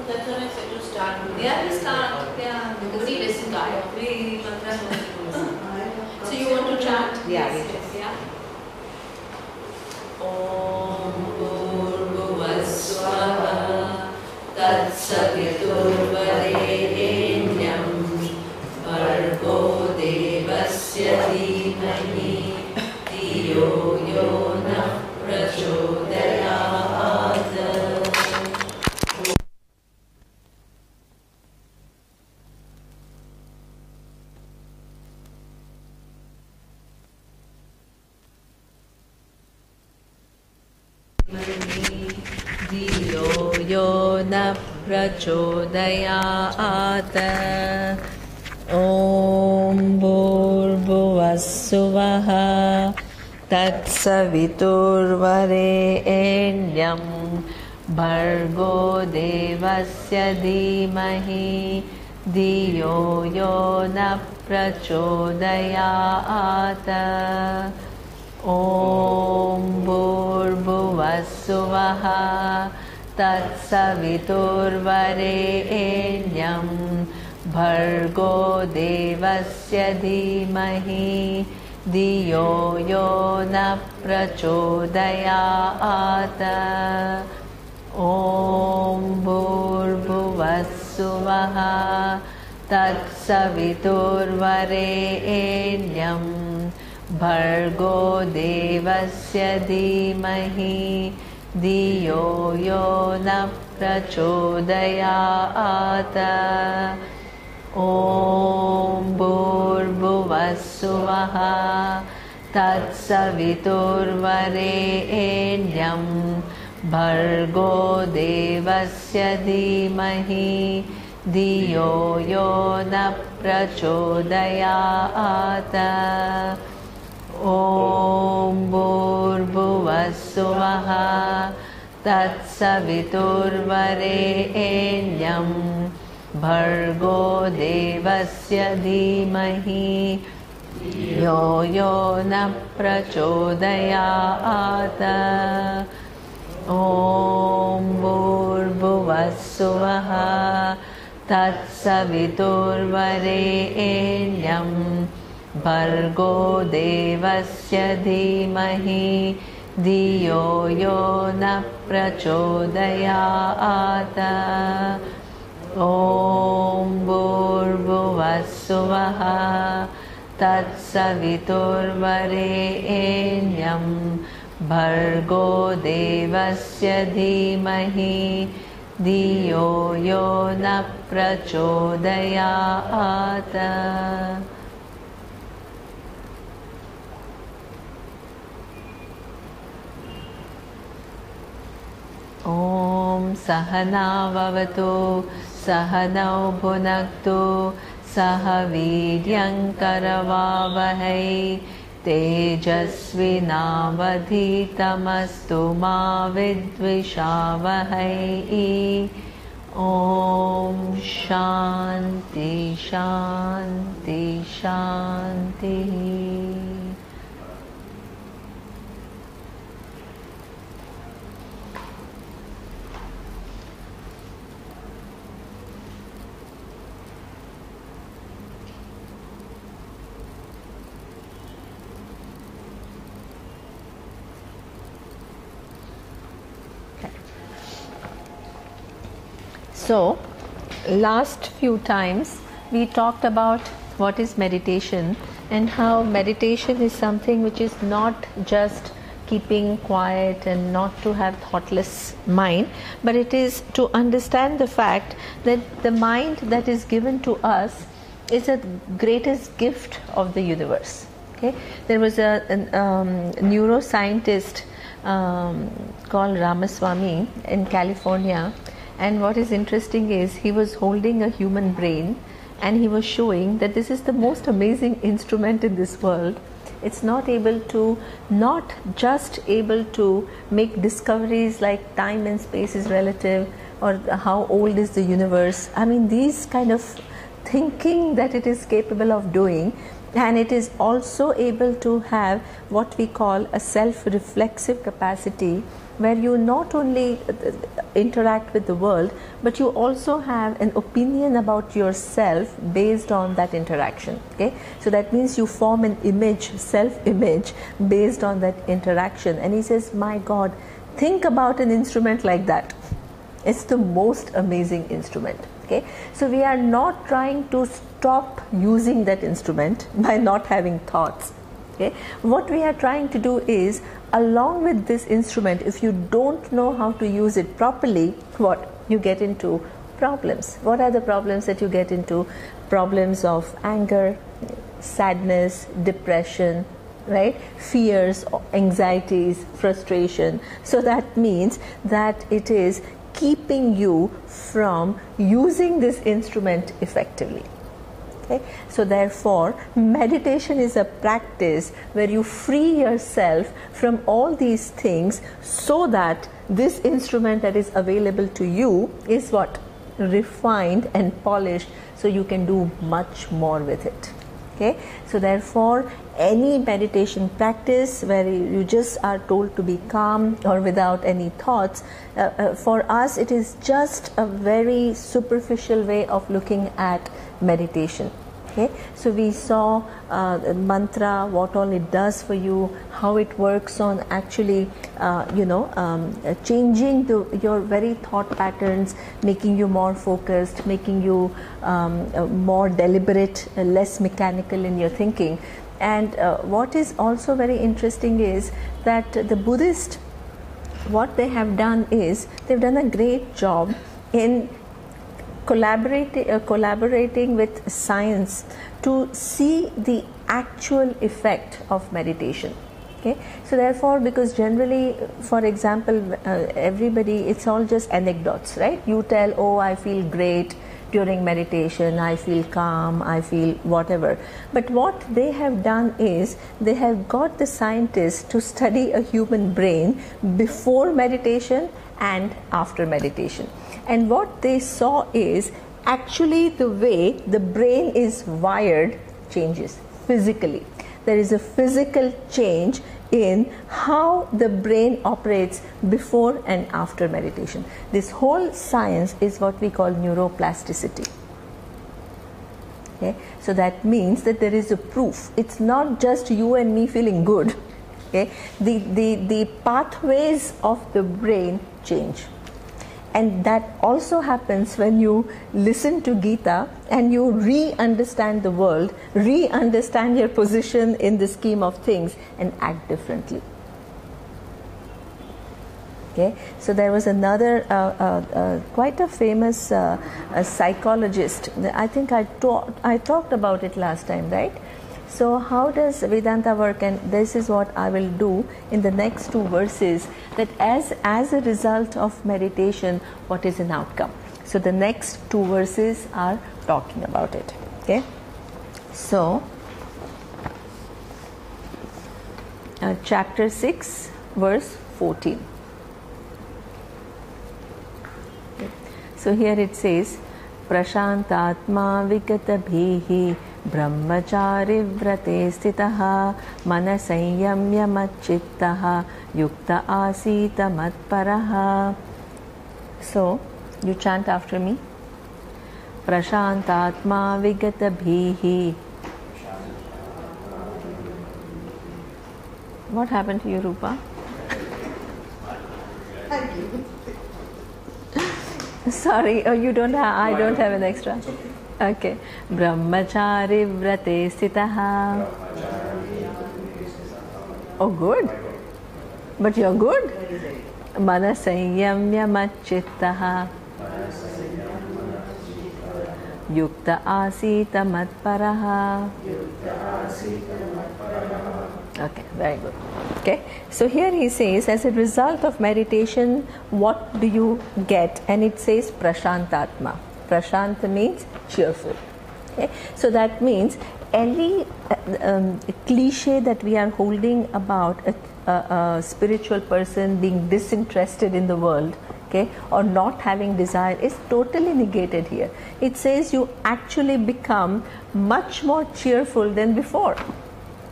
That's when I said to start. Yeah, we start. Yeah, because we listen to every mantra. So you want to chant? Yeah, Yes, we yes, yeah. Om Bhurvuvasvaha Tatsaviturvarenyam Bhargo Devasya Dhimahi Dhiyo Yo Nah Prachodayat. Dhiyo Yo Nah Prachodayat. Om Bhurvuvasvaha Tatsaviturvarenyam Bhargo Devasya Dhimahi Dhiyo Yo Nah Prachodayat. Om Bhurvuvasvaha Tatsaviturvarenyam Bhargo Devasya Dhimahi Dhiyo Yo Nah Prachodayat. Om Bhurvuvasvaha Tatsaviturvarenyam Bhargo Devasya Dhimahi Dhiyo Yo Nah Prachodayat. Om Bhurvuvasvaha Tatsaviturvarenyam Bhargo Devasya Dhimahi Dhiyo Yo Nah Prachodayat. Om Bhurvuvasvaha Tatsaviturvarenyam Bhargo Devasya Dhimahi Yo Yo Nah Prachodayat. Om Bhurvuvasvaha Tatsaviturvarenyam Bhargo Devasya Dhimahi Dhiyo Yo Nah Prachodayat. Om Bhurvuvasvaha Tatsaviturvarenyam Bhargo Devasya Dhimahi Dhiyo Yo Nah Prachodayat. Om Sahana Vavatu Sahanau Bhunaktu Sahaviryam Karavavahai Tejasvinavadhitamastu ma vidvishavahai. Om Shanti Shanti Shanti. So, last few times we talked about what is meditation and how meditation is something which is not just keeping quiet and not to have thoughtless mind, but it is to understand the fact that the mind that is given to us is the greatest gift of the universe. Okay, there was a neuroscientist called Ramaswamy in California. And what is interesting is he was holding a human brain and he was showing that this is the most amazing instrument in this world. It's not just able to make discoveries like time and space is relative or how old is the universe. I mean, these kind of thinking that it is capable of doing, and it is also able to have what we call a self-reflexive capacity where you not only interact with the world, but you also have an opinion about yourself based on that interaction. Okay, so that means you form an image, self-image, based on that interaction. And he says, my God, think about an instrument like that. It's the most amazing instrument. Okay, so we are not trying to stop using that instrument by not having thoughts. Okay, what we are trying to do is, along with this instrument, if you don't know how to use it properly, what you get into problems. What are the problems that you get into? Problems of anger, sadness, depression, right? Fears, anxieties, frustration. So that means that it is keeping you from using this instrument effectively. Okay? So therefore, meditation is a practice where you free yourself from all these things, so that this instrument that is available to you is what? Refined and polished, so you can do much more with it. Okay? So therefore, any meditation practice where you just are told to be calm or without any thoughts, for us it is just a very superficial way of looking at meditation. Okay, so we saw mantra, what all it does for you, how it works on actually, changing your very thought patterns, making you more focused, making you more deliberate, less mechanical in your thinking. And what is also very interesting is that the Buddhists, what they have done is, they've done a great job in collaborating with science to see the actual effect of meditation. Okay, so therefore, because generally, for example, everybody, it's all just anecdotes, right? You tell, oh, I feel great during meditation, I feel calm, I feel whatever. But what they have done is, they have got the scientists to study a human brain before meditation and after meditation. And what they saw is, actually the way the brain is wired changes physically. There is a physical change in how the brain operates before and after meditation. This whole science is what we call neuroplasticity. Okay? So that means that there is a proof. It's not just you and me feeling good. Okay? The pathways of the brain change. And that also happens when you listen to Gita and you re-understand the world, re-understand your position in the scheme of things, and act differently. Okay, so there was another quite a famous psychologist. I think I talked about it last time, right? So how does Vedanta work? And this is what I will do in the next two verses, that as a result of meditation, what is an outcome? So the next two verses are talking about it. Okay, so chapter 6, verse 14. Okay. So here it says, Prashantatma Vikatabhihi Brahmachari Vrate Stitaha Manasayamya Machittaha Yukta Asita Matparaha. So, you chant after me. Prashantatma Vigatabhihi. What happened to you, Rupa? Sorry, oh, you don't have, I don't have an extra. Okay. Brahmachari Vrate Sitaha. Oh, good. But you're good. Manasayamya Machittaha. Yukta Asita Matparaha. Okay, very good. Okay, so here he says, as a result of meditation, what do you get? And it says Prashantatma. Prashanta means cheerful. Okay, so that means any cliche that we are holding about a spiritual person being disinterested in the world, okay, or not having desire, is totally negated here. It says you actually become much more cheerful than before.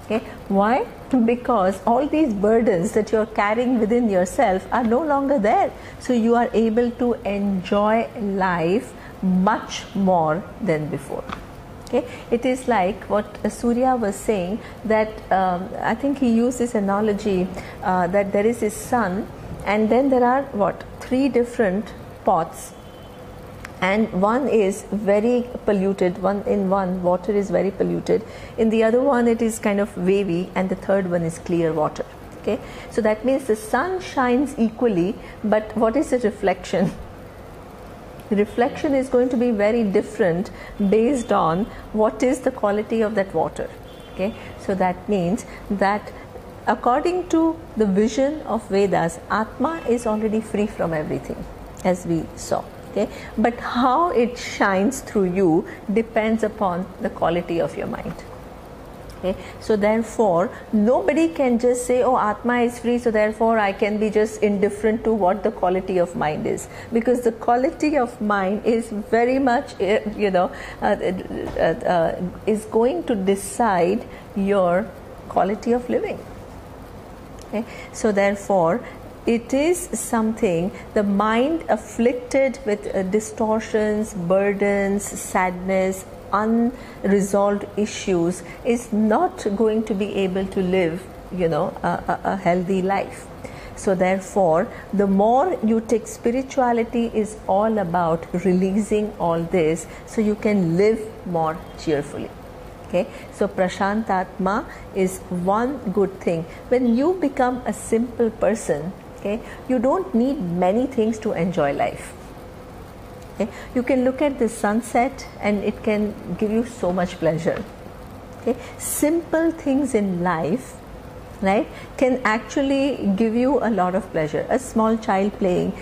Okay, why? Because all these burdens that you're carrying within yourself are no longer there. So you are able to enjoy life much more than before. Okay, it is like what Surya was saying, that I think he used this analogy that there is a sun, and then there are what, 3 different pots, and one is very polluted, one water is very polluted, in the other one it is kind of wavy, and the third one is clear water. Okay, so that means the sun shines equally, but what is the reflection? The reflection is going to be very different based on what is the quality of that water. Okay, so that means that according to the vision of Vedas, Atma is already free from everything, as we saw. Okay, but how it shines through you depends upon the quality of your mind. Okay, so therefore nobody can just say, oh, Atma is free, so therefore I can be just indifferent to what the quality of mind is, because the quality of mind is very much is going to decide your quality of living. Okay, so therefore it is something, the mind afflicted with distortions, burdens, sadness, unresolved issues is not going to be able to live, a healthy life. So therefore, the more you take, spirituality is all about releasing all this so you can live more cheerfully. Okay, so Prashantatma is one good thing. When you become a simple person, okay, you don't need many things to enjoy life. Okay, you can look at the sunset and it can give you so much pleasure. Okay, simple things in life, right, can actually give you a lot of pleasure. A small child playing,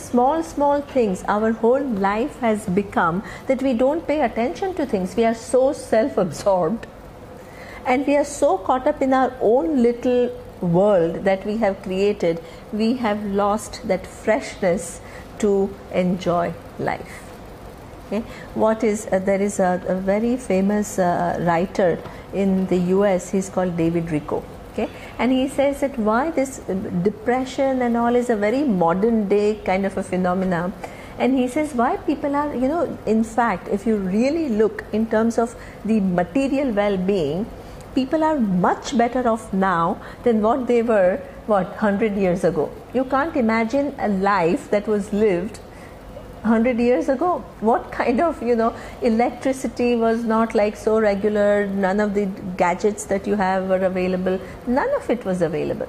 small things. Our whole life has become that we don't pay attention to things. We are so self-absorbed and we are so caught up in our own little world that we have created. We have lost that freshness to enjoy life. Okay, there is a very famous writer in the US. He's called David Richo. Okay, and he says that why this depression and all is a very modern day kind of a phenomena. And he says why people are, in fact, if you really look in terms of the material well-being, people are much better off now than what they were 100 years ago. You can't imagine a life that was lived 100 years ago. What kind of electricity was not like so regular, none of the gadgets that you have were available, none of it was available.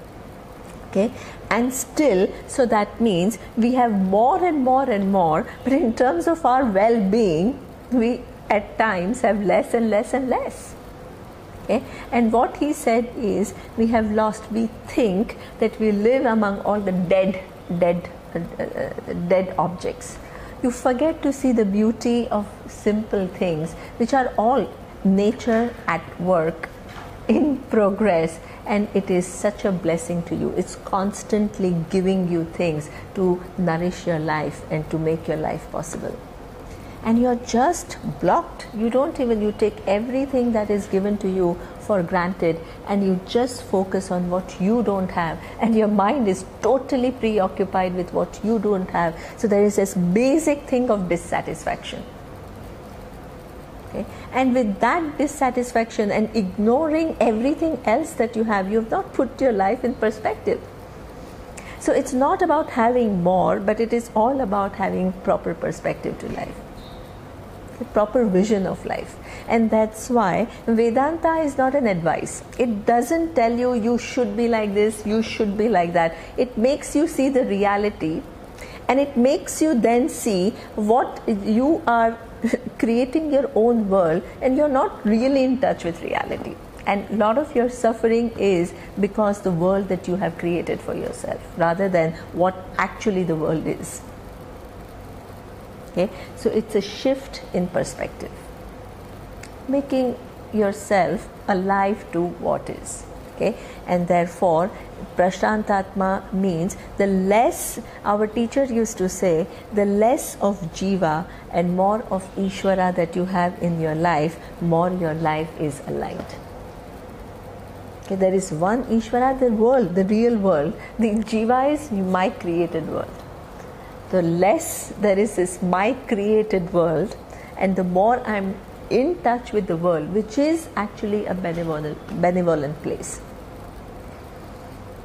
Okay, and still, so that means we have more and more and more, but in terms of our well-being, we at times have less and less and less. Okay, and what he said is we think that we live among all the dead objects. You forget to see the beauty of simple things, which are all nature at work, in progress, and it is such a blessing to you. It's constantly giving you things to nourish your life and to make your life possible. And you're just blocked. You take everything that is given to you for granted, and you just focus on what you don't have, and your mind is totally preoccupied with what you don't have. So there is this basic thing of dissatisfaction. Okay? And with that dissatisfaction and ignoring everything else that you have not put your life in perspective. So it's not about having more, but it is all about having proper perspective to life. The proper vision of life. And that's why Vedanta is not an advice. It doesn't tell you you should be like this, you should be like that. It makes you see the reality, and it makes you then see what you are creating your own world, and you're not really in touch with reality. And a lot of your suffering is because the world that you have created for yourself, rather than what actually the world is. Okay, so it's a shift in perspective, making yourself alive to what is. Okay, and therefore Prashantatma means the less, our teacher used to say, the less of Jiva and more of Ishvara that you have in your life, more your life is aligned. Okay, there is one Ishvara, the world, the real world. The Jiva is my created world. The less there is this my created world, and the more I'm in touch with the world, which is actually a benevolent place.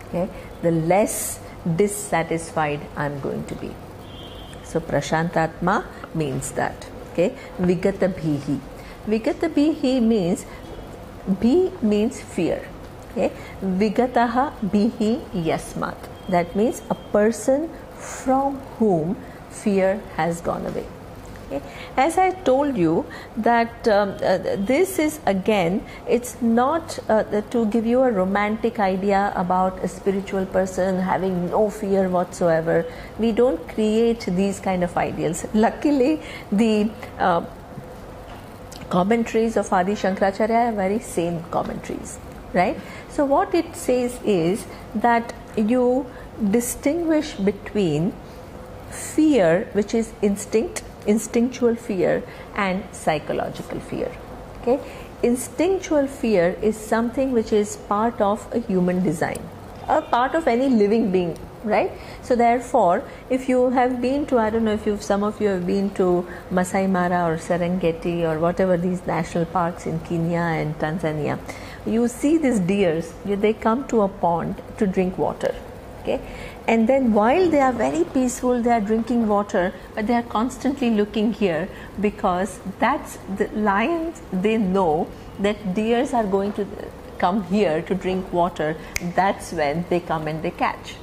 Okay, the less dissatisfied I'm going to be. So Prashantatma means that. Okay, Vigata Bhihi. Vigata Bhihi means, Bhi means fear. Okay, Vigataha Bhihi Yasmat. That means a person from whom fear has gone away. Okay. As I told you that this is again, it's not to give you a romantic idea about a spiritual person having no fear whatsoever. We don't create these kind of ideals. Luckily, the commentaries of Adi Shankaracharya are very sane commentaries, right? So what it says is that you distinguish between fear, which is instinctual fear, and psychological fear. Okay, instinctual fear is something which is part of a human design, a part of any living being, right? So therefore, if you have been to, I don't know if some of you have been to Masai Mara or Serengeti or whatever these national parks in Kenya and Tanzania, you see these deers, they come to a pond to drink water. Okay, and then while they are very peaceful, they are drinking water, but they are constantly looking here, because that's the lions, they know that deers are going to come here to drink water. That's when they come and they catch.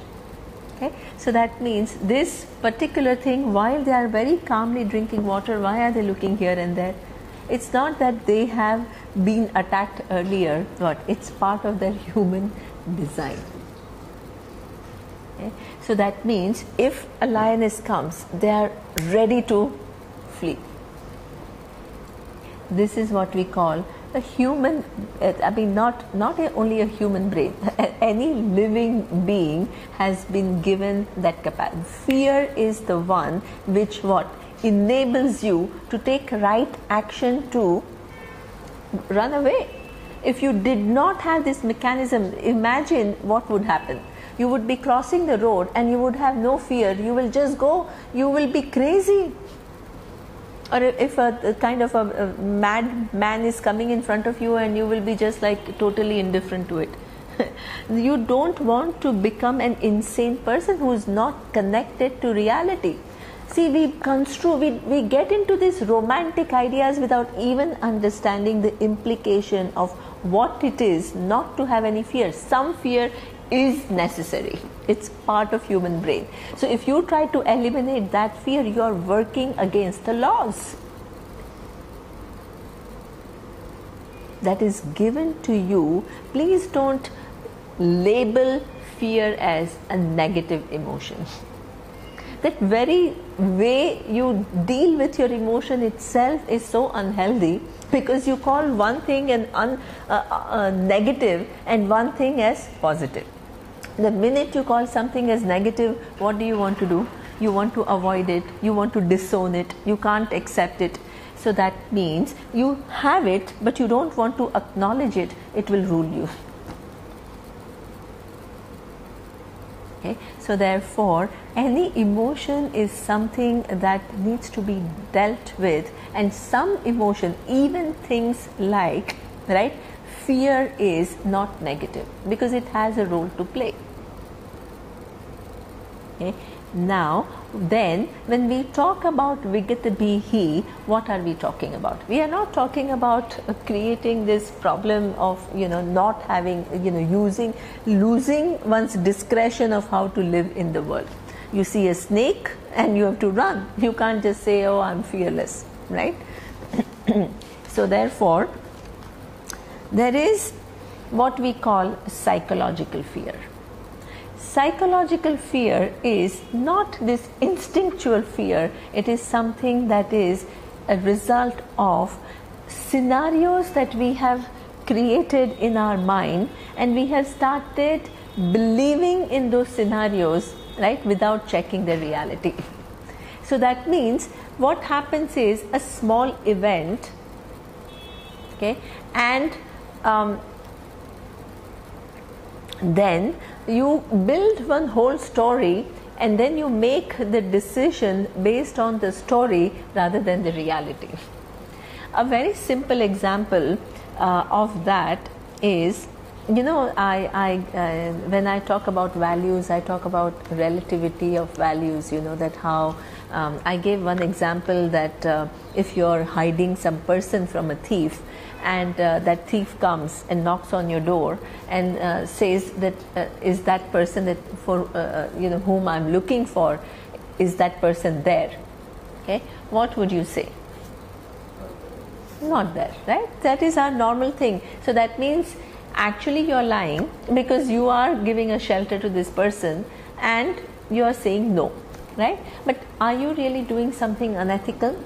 Okay, so that means this particular thing, while they are very calmly drinking water, why are they looking here and there? It's not that they have been attacked earlier, but it's part of their human design. Okay? So that means if a lioness comes, they are ready to flee. This is what we call a human, not only a human brain, any living being has been given that capacity. Fear is the one which enables you to take right action to run away. If you did not have this mechanism, imagine what would happen. You would be crossing the road and you would have no fear. You will just go, you will be crazy. Or if a kind of a mad man is coming in front of you, and you will be just like totally indifferent to it. You don't want to become an insane person who is not connected to reality. See, we get into these romantic ideas without even understanding the implication of what it is not to have any fear. Some fear is necessary. It's part of human brain. So if you try to eliminate that fear, you are working against the laws that is given to you. Please don't label fear as a negative emotion. That very way you deal with your emotion itself is so unhealthy, because you call one thing negative and one thing as positive. The minute you call something as negative, what do you want to do? You want to avoid it, you want to disown it, you can't accept it. So that means you have it, but you don't want to acknowledge it. It will rule you. Okay? So therefore, any emotion is something that needs to be dealt with, and some emotion, even things like, right, fear is not negative because it has a role to play. Okay? Now, then, when we talk about Vigata Bhihi, what are we talking about? We are not talking about creating this problem of, not having, losing one's discretion of how to live in the world. You see a snake and you have to run. You can't just say, oh, I'm fearless, right? So therefore, there is what we call psychological fear. Psychological fear is not this instinctual fear. It is something that is a result of scenarios that we have created in our mind, and we have started believing in those scenarios, right, without checking the reality. So that means what happens is a small event, okay, and then you build one whole story and then you make the decision based on the story rather than the reality. A very simple example of that is, you know, when I talk about values, I talk about relativity of values, you know, that how I gave one example that if you're hiding some person from a thief, and that thief comes and knocks on your door and says that is that person that for you know, whom I'm looking for, is that person there? Okay, what would you say? Not there, right? That is our normal thing. So that means actually you're lying, because you are giving a shelter to this person and you are saying no, right? But are you really doing something unethical?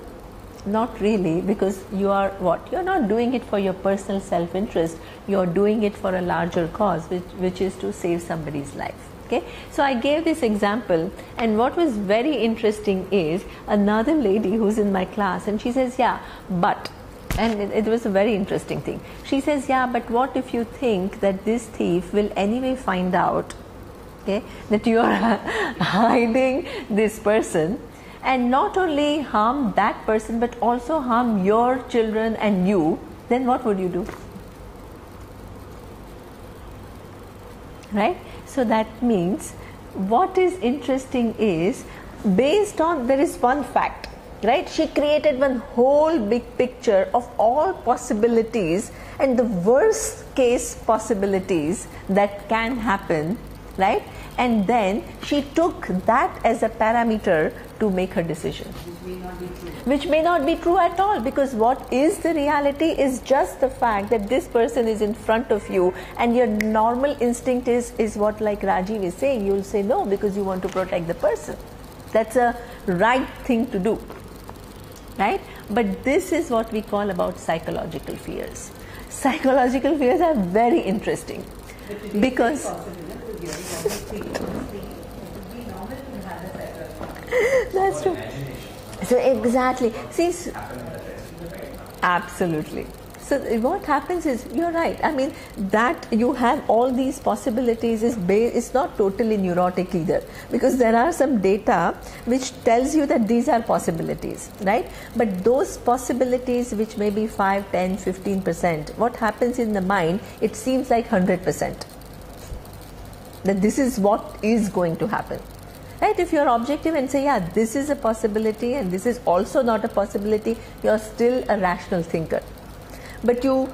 Not really, because you are what? You're not doing it for your personal self-interest. You're doing it for a larger cause, which is to save somebody's life. Okay, so I gave this example, and what was very interesting is another lady who's in my class, and she says, yeah, but, and it was a very interesting thing. She says, yeah, but what if you think that this thief will anyway find out, okay, that you are hiding this person, and not only harm that person but also harm your children and you, then what would you do? Right? So that means what is interesting is, based on, there is one fact, right? She created one whole big picture of all possibilities and the worst case possibilities that can happen, right? And then she took that as a parameter to make her decision. Which may not be true at all, because what is the reality is just the fact that this person is in front of you, and your normal instinct is what, like Rajiv is saying, you'll say no because you want to protect the person. That's a right thing to do, right? But this is what we call about psychological fears. Psychological fears are very interesting, because that's true. So exactly. See, absolutely. So what happens is, you're right. I mean, that you have all these possibilities is not totally neurotic either, because there are some data which tells you that these are possibilities, right? But those possibilities which may be 5, 10, 15%, what happens in the mind, it seems like 100%. That this is what is going to happen. Right? If you're objective and say, yeah, this is a possibility and this is also not a possibility, you're still a rational thinker. But you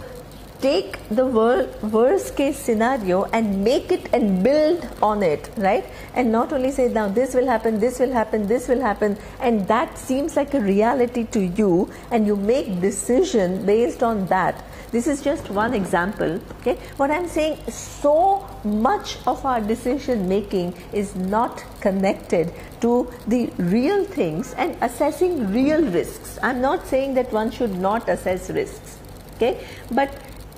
take the worst case scenario and make it and build on it, right? And not only say, now this will happen, this will happen, this will happen, and that seems like a reality to you, and you make decision based on that. This is just one example. Okay, what I'm saying, so much of our decision making is not connected to the real things and assessing real risks. I'm not saying that one should not assess risks, okay, but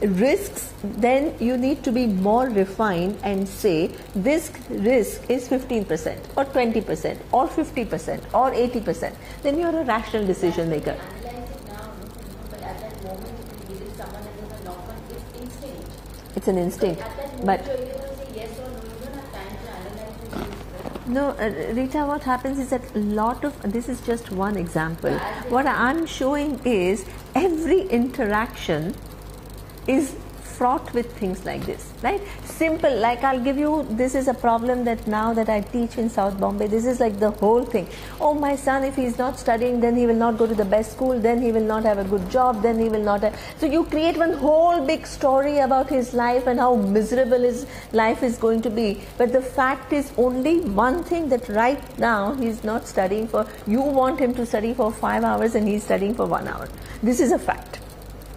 risks, then you need to be more refined and say this risk is 15% or 20% or 50% or 80%. Then you're a rational decision maker. It's an instinct, but no, Rita, what happens is that a lot of, this is just one example. What I'm showing is every interaction is fraught with things like this, right? Simple, like I'll give you, this is a problem that now that I teach in South Bombay, this is like the whole thing. Oh, my son, if he's not studying, then he will not go to the best school, then he will not have a good job, then he will not have... So you create one whole big story about his life and how miserable his life is going to be. But the fact is only one thing, that right now he's not studying for, you want him to study for 5 hours and he's studying for 1 hour. This is a fact.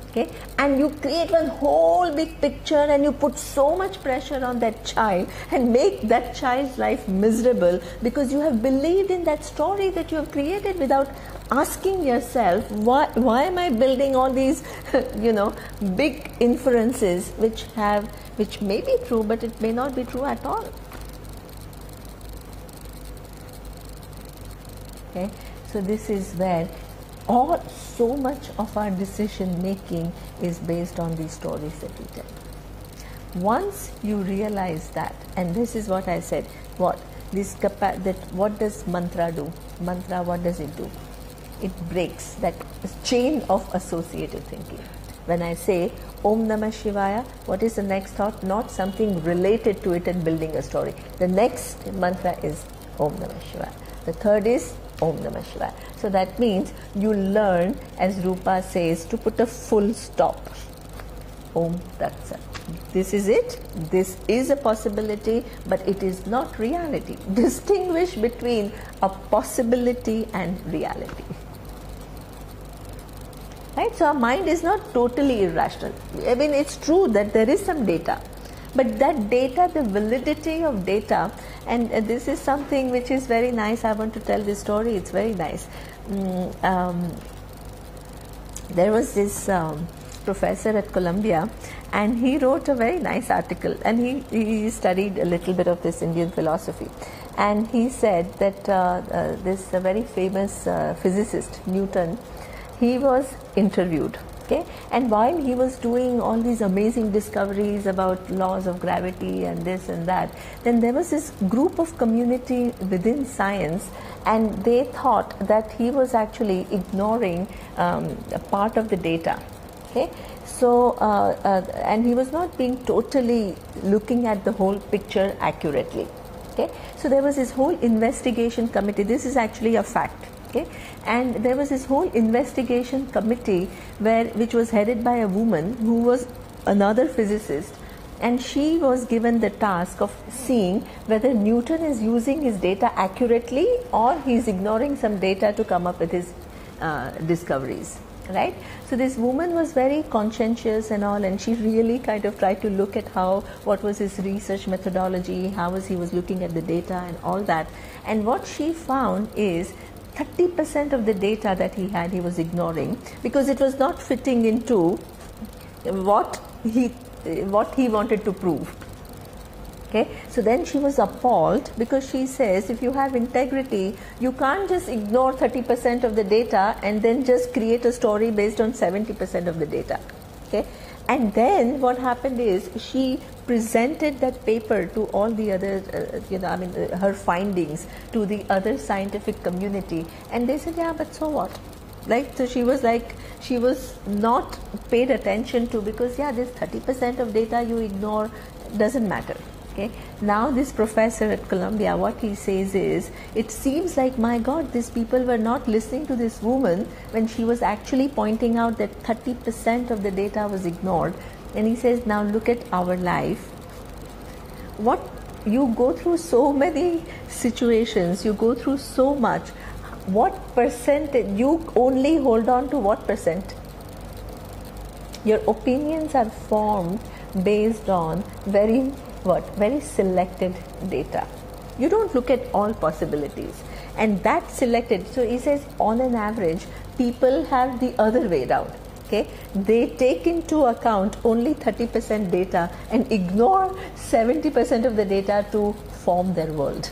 Okay? And you create one whole big picture and you put so much pressure on that child and make that child's life miserable because you have believed in that story that you have created without asking yourself, why am I building all these big inferences which may be true, but it may not be true at all. Okay? So this is where so much of our decision making is based on these stories that we tell. Once you realize that, and this is what I said, what does mantra do? Mantra, what does it do? It breaks that chain of associative thinking. When I say Om Namah Shivaya, what is the next thought? Not something related to it and building a story. The next mantra is Om Namah Shivaya. The third is Om Namah Shivaya. So that means you learn, as Rupa says, to put a full stop. Om Tat Sat. This is it. This is a possibility, but it is not reality. Distinguish between a possibility and reality. Right? So our mind is not totally irrational. I mean, it's true that there is some data, but that data, the validity of data, and this is something which is very nice. I want to tell this story. It's very nice. There was this professor at Columbia, and he wrote a very nice article, and he studied a little bit of this Indian philosophy, and he said that this very famous physicist Newton, he was interviewed, okay, and while he was doing all these amazing discoveries about laws of gravity and this and that, then there was this group of community within science, and they thought that he was actually ignoring a part of the data. Okay, so and he was not being totally looking at the whole picture accurately. Okay, so there was this whole investigation committee. This is actually a fact. Okay, and there was this whole investigation committee which was headed by a woman who was another physicist, and she was given the task of seeing whether Newton is using his data accurately or he's ignoring some data to come up with his discoveries. Right? So this woman was very conscientious and all, and she really kind of tried to look at what was his research methodology, how he was looking at the data and all that. And what she found is 30% of the data that he had, he was ignoring because it was not fitting into what he wanted to prove. Okay, so then she was appalled because she says, if you have integrity, you can't just ignore 30% of the data and then just create a story based on 70% of the data. Okay, and then what happened is she presented that paper to all the other, her findings to the other scientific community, and they said, yeah, but so what? So she was not paid attention to, because this 30% of data you ignore doesn't matter. Okay. Now this professor at Columbia, what he says is, it seems like, my God, these people were not listening to this woman when she was actually pointing out that 30% of the data was ignored. And he says, now look at our life. What you go through, so many situations, you go through so much. What percentage, you only hold on to what percent? Your opinions are formed based on very selected data. You don't look at all possibilities, and that selected. So he says, on an average, people have the other way around. Okay, they take into account only 30% data and ignore 70% of the data to form their world.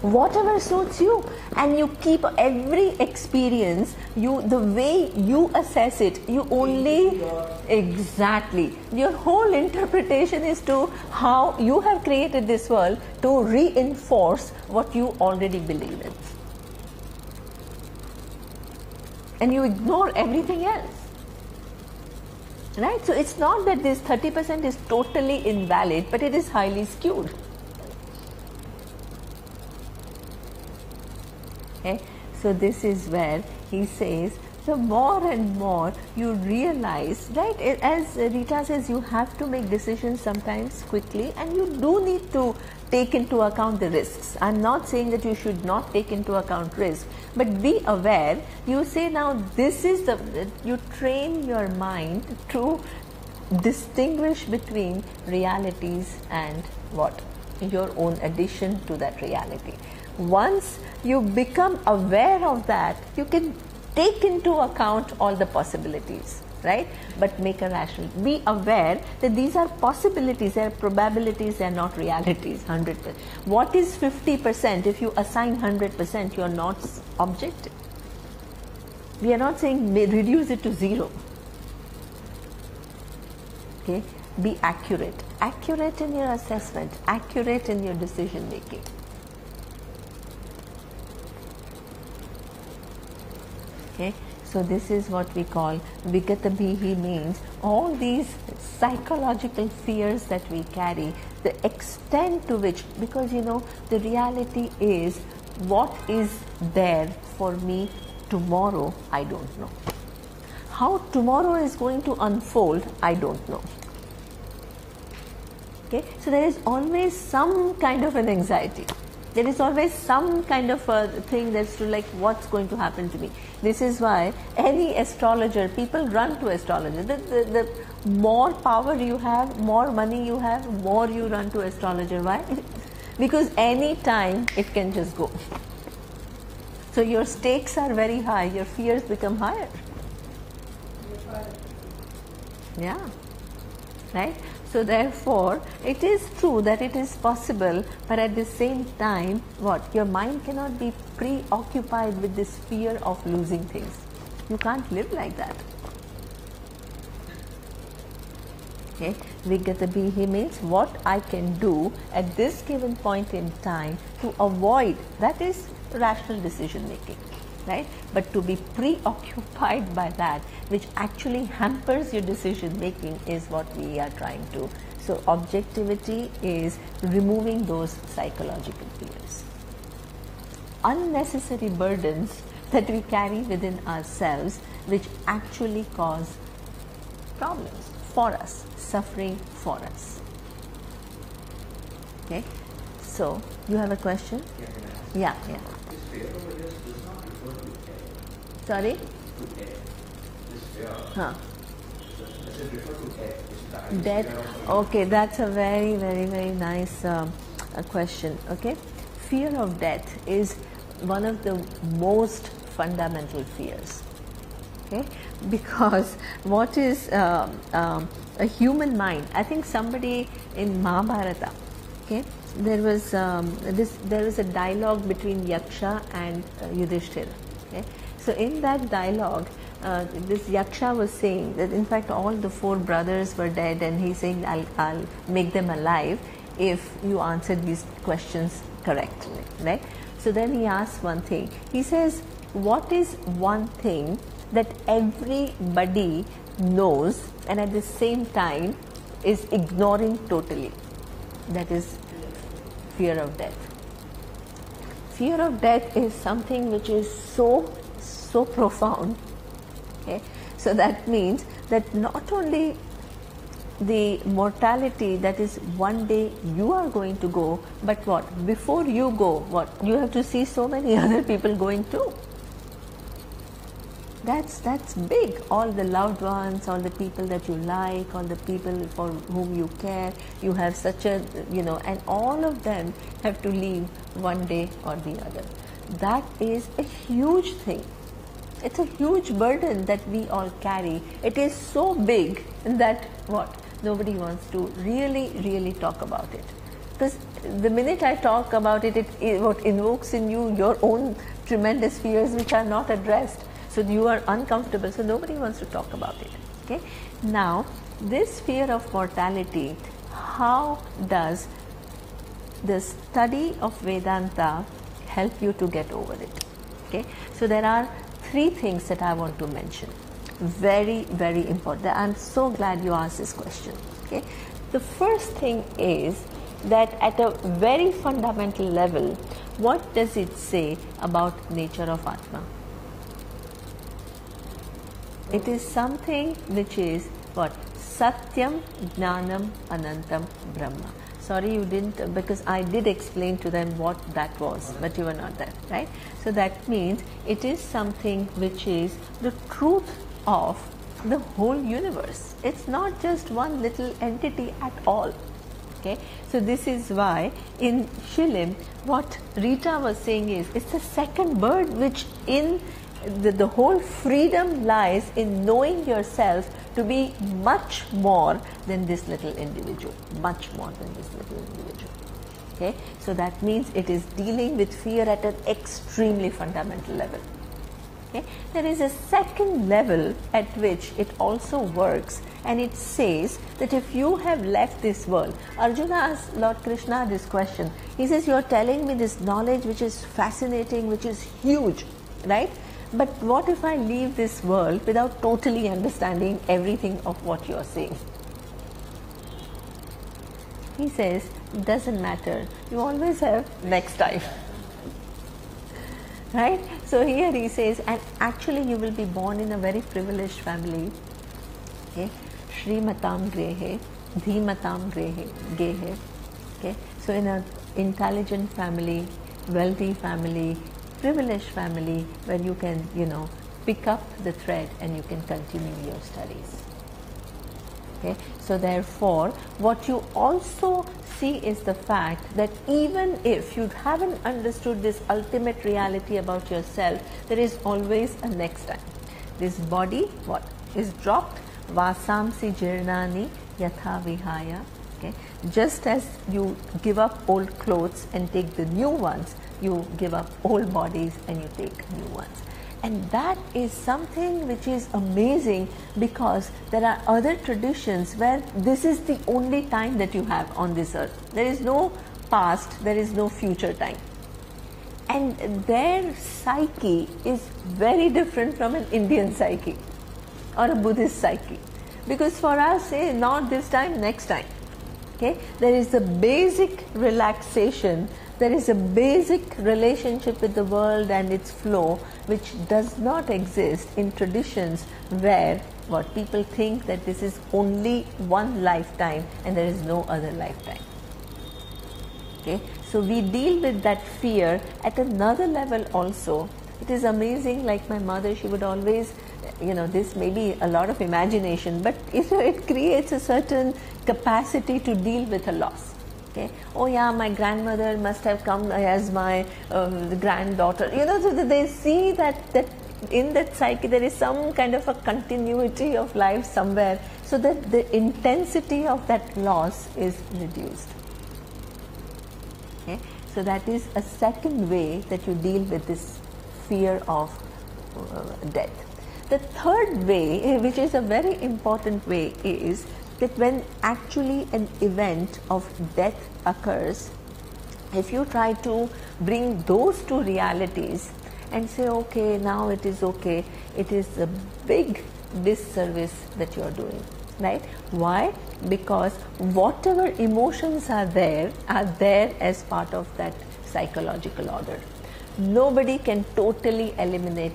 Whatever suits you, and you keep every experience, the way you assess it, you only, exactly, your whole interpretation is to how you have created this world to reinforce what you already believe in, and you ignore everything else. Right? So it's not that this 30% is totally invalid, but it is highly skewed. Okay, so this is where he says, the more and more you realize, right, as Rita says, you have to make decisions sometimes quickly, and you do need to take into account the risks. I'm not saying that you should not take into account risk, but be aware. You say, now this is you train your mind to distinguish between realities and what? Your own addition to that reality. Once you become aware of that, you can take into account all the possibilities, right? But make a rational. Be aware that these are possibilities, they are probabilities, they are not realities, 100%. What is 50%? If you assign 100%, you are not objective. We are not saying reduce it to zero. Okay? be accurate. Accurate in your assessment, accurate in your decision making. Okay, so this is what we call Vigatabihi, means all these psychological fears that we carry, the extent to which, because you know, the reality is what is there for me tomorrow, I don't know. How tomorrow is going to unfold, I don't know. Okay, so there is always some kind of an anxiety. There is always some kind of a thing that's to like, what's going to happen to me. This is why any astrologer, people run to astrologer. The more power you have, more money you have, more you run to astrologer. Why? Because any time it can just go. So your stakes are very high, your fears become higher. Yeah, right? So therefore, it is true that it is possible, but at the same time, what? Your mind cannot be preoccupied with this fear of losing things. You can't live like that. Okay, Vigatabihi means what I can do at this given point in time to avoid, that is rational decision making. Right? But to be preoccupied by that, which actually hampers your decision making, is what we are trying to. So objectivity is removing those psychological fears. Unnecessary burdens that we carry within ourselves, which actually cause problems for us, suffering for us. Okay, so you have a question? Yeah. Sorry? Huh. Death. Okay, that's a very, very, very nice question. Okay, fear of death is one of the most fundamental fears. Okay, because what is a human mind? I think somebody in Mahabharata. Okay, there was a dialogue between Yaksha and Yudhishthira. Okay. So in that dialogue, this Yaksha was saying that in fact all the 4 brothers were dead, and he's saying, I'll make them alive if you answer these questions correctly, right? So then he asks one thing. He says, what is one thing that everybody knows and at the same time is ignoring totally? That is fear of death. Fear of death is something which is so profound. Okay, so that means that not only the mortality, that is one day you are going to go, but what? Before you go, what? You have to see so many other people going too. That's big. All the loved ones, all the people that you like, all the people for whom you care, you have such a, and all of them have to leave one day or the other. That is a huge thing. It's a huge burden that we all carry. It is so big that what? Nobody wants to really talk about it. Because the minute I talk about it, what invokes in you your own tremendous fears which are not addressed. So you are uncomfortable. So nobody wants to talk about it. Okay. Now, this fear of mortality, how does the study of Vedanta help you to get over it? Okay. So there are 3 things that I want to mention. Very, very important. I'm so glad you asked this question. Okay. The first thing is that at a very fundamental level, what does it say about nature of Atma? It is something which is what? Satyam, Jnanam, Anantam, Brahma. Sorry you didn't, because I did explain to them what that was, but you were not there, right? So that means it is something which is the truth of the whole universe. It's not just one little entity at all. Okay, so this is why in Shilim, what Rita was saying is, it's the second bird, which in the whole freedom lies in knowing yourself to be much more than this little individual, much more than this little individual. Okay, so that means it is dealing with fear at an extremely fundamental level. Okay? There is a second level at which it also works, and it says that if you have left this world, Arjuna asked Lord Krishna this question. He says, you are telling me this knowledge which is fascinating, which is huge, right? But what if I leave this world without totally understanding everything of what you are saying? He says, it doesn't matter. You always have next time. Right? So here he says, and actually you will be born in a very privileged family. Okay? Shrimatam Grehe, Dhimatam Gehe. Okay? So in an intelligent family, wealthy family, privileged family, where you can, pick up the thread and you can continue your studies. Okay? So therefore, what you also see is the fact that even if you haven't understood this ultimate reality about yourself, there is always a next time. This body, what is dropped, vasamsi jirnani yatha vihaya. Okay? Just as you give up old clothes and take the new ones, you give up old bodies and you take new ones. And that is something which is amazing, because there are other traditions where this is the only time that you have on this earth. There is no past, there is no future time. And their psyche is very different from an Indian psyche or a Buddhist psyche. Because for us, not this time, next time. Okay? There is a basic relaxation, there is a basic relationship with the world and its flow, which does not exist in traditions where what people think that this is only one lifetime and there is no other lifetime. Okay? So we deal with that fear at another level also. It is amazing, like my mother, she would always, this may be a lot of imagination, but it creates a certain capacity to deal with a loss. Okay. Oh yeah, my grandmother must have come as my granddaughter. So they see that in that psyche there is some kind of a continuity of life somewhere, so that the intensity of that loss is reduced. Okay. So that is a second way that you deal with this fear of death. The third way, which is a very important way, is that when actually an event of death occurs, if you try to bring those two realities and say, okay, now it is okay, it is a big disservice that you are doing, right? Why? Because whatever emotions are there as part of that psychological order. Nobody can totally eliminate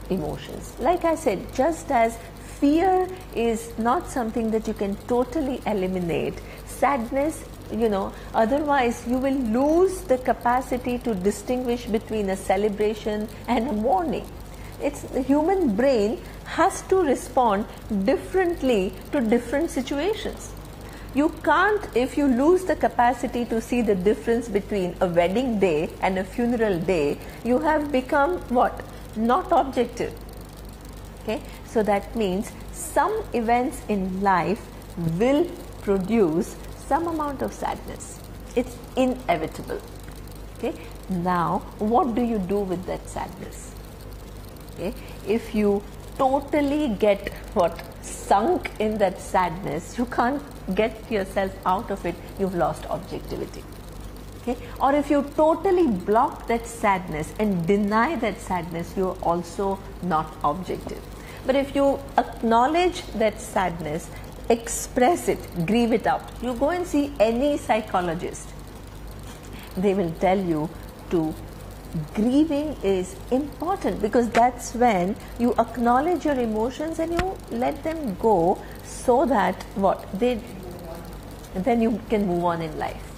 emotions. Like I said, just as fear is not something that you can totally eliminate, sadness, otherwise you will lose the capacity to distinguish between a celebration and a mourning. The human brain has to respond differently to different situations. You can't, if you lose the capacity to see the difference between a wedding day and a funeral day, you have become what? Not objective. Okay? So that means some events in life will produce some amount of sadness. It's inevitable. Okay? Now, what do you do with that sadness? Okay? If you totally get sunk in that sadness, you can't get yourself out of it, you've lost objectivity. Okay? Or if you totally block that sadness and deny that sadness, you're also not objective. But if you acknowledge that sadness, express it, grieve it out, you go and see any psychologist, they will tell you grieving is important, because that's when you acknowledge your emotions and you let them go, so that then you can move on in life.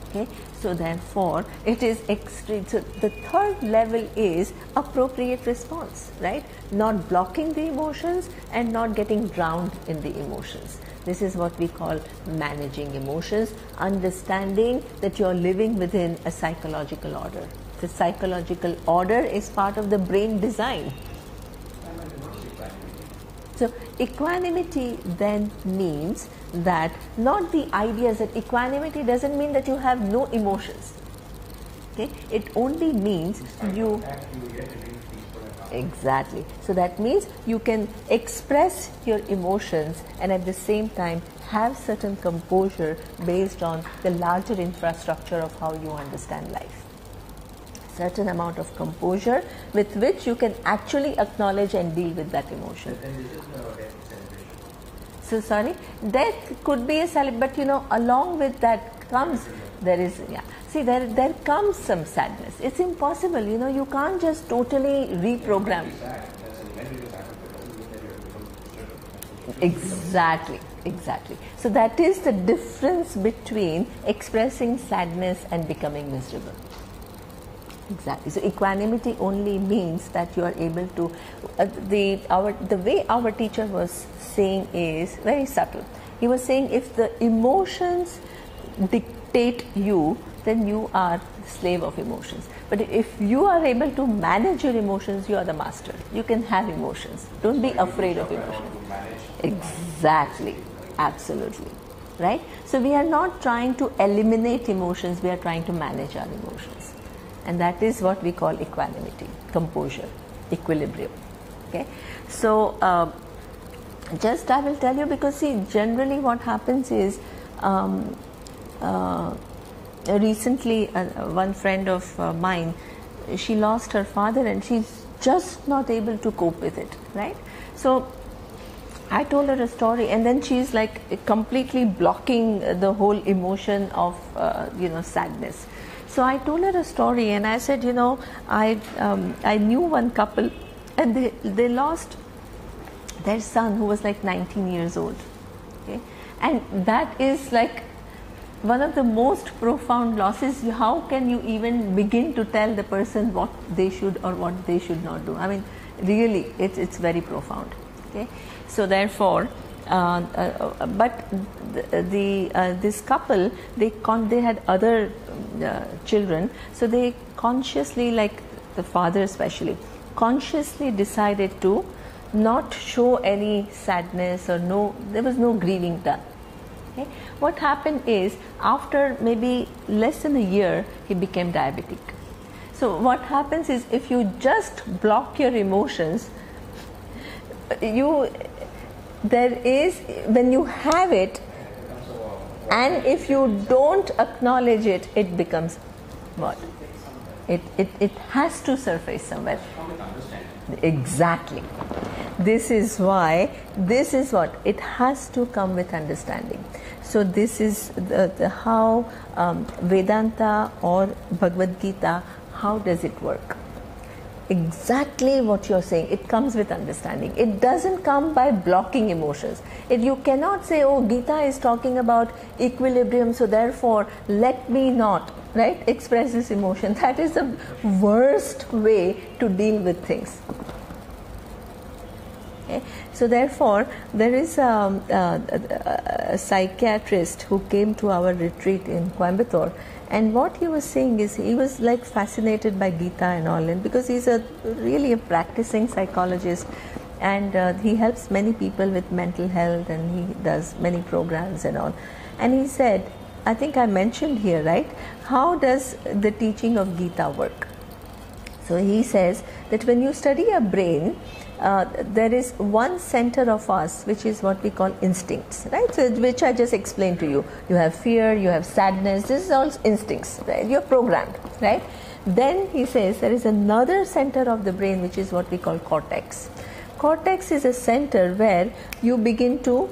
Okay? So therefore, it is extreme. So the third level is appropriate response, right? Not blocking the emotions and not getting drowned in the emotions. This is what we call managing emotions, understanding that you are living within a psychological order. The psychological order is part of the brain design. So equanimity then means that not the ideas that equanimity doesn't mean that you have no emotions. Okay, it only means you. Exactly. So that means you can express your emotions and at the same time have certain composure based on the larger infrastructure of how you understand life. Certain amount of composure with which you can actually acknowledge and deal with that emotion. So sorry, death could be a celebration, but along with that comes, there is, see, there comes some sadness. It's impossible, you can't just totally reprogram. Exactly. So that is the difference between expressing sadness and becoming miserable. Exactly. So equanimity only means that you are able to. The way our teacher was saying is very subtle. He was saying if the emotions dictate you, then you are slave of emotions. But if you are able to manage your emotions, you are the master. You can have emotions. Don't be afraid of emotions. Exactly. Absolutely. Right? So we are not trying to eliminate emotions. We are trying to manage our emotions. And that is what we call equanimity, composure, equilibrium. Okay, so just I will tell you, because see, generally what happens is recently one friend of mine, she lost her father and she's just not able to cope with it, right? So I told her a story and then she's like completely blocking the whole emotion of sadness. So I told her a story and I said, I knew one couple and they lost their son who was like 19 years old. Okay, and that is like one of the most profound losses. How can you even begin to tell the person what they should or what they should not do? I mean, really, it's very profound. Okay, so therefore. But this couple, they had other children, so they consciously, like the father especially, consciously decided to not show any sadness or there was no grieving done. Okay? What happened is, after maybe less than a year, he became diabetic. So what happens is, if you just block your emotions, when you have it, and if you don't acknowledge it, it becomes what? It has to surface somewhere. Exactly. This is what it has to come with understanding. So this is how Vedanta or Bhagavad Gita, how does it work? Exactly what you're saying. It comes with understanding. It doesn't come by blocking emotions. You cannot say, oh, Gita is talking about equilibrium, so therefore let me not, right, express this emotion. That is the worst way to deal with things. Okay? So therefore, there is a psychiatrist who came to our retreat in Coimbatore. And what he was saying is, he was like fascinated by Gita and all, and because he's really a practicing psychologist, and he helps many people with mental health, and he does many programs and all. And he said, I think I mentioned here, right? How does the teaching of Gita work? So he says that when you study a brain, there is one center of us which is what we call instincts, right? So which I just explained to you. You have fear, you have sadness, this is all instincts, right? You're programmed, right? Then he says there is another center of the brain which is what we call cortex. Cortex is a center where you begin to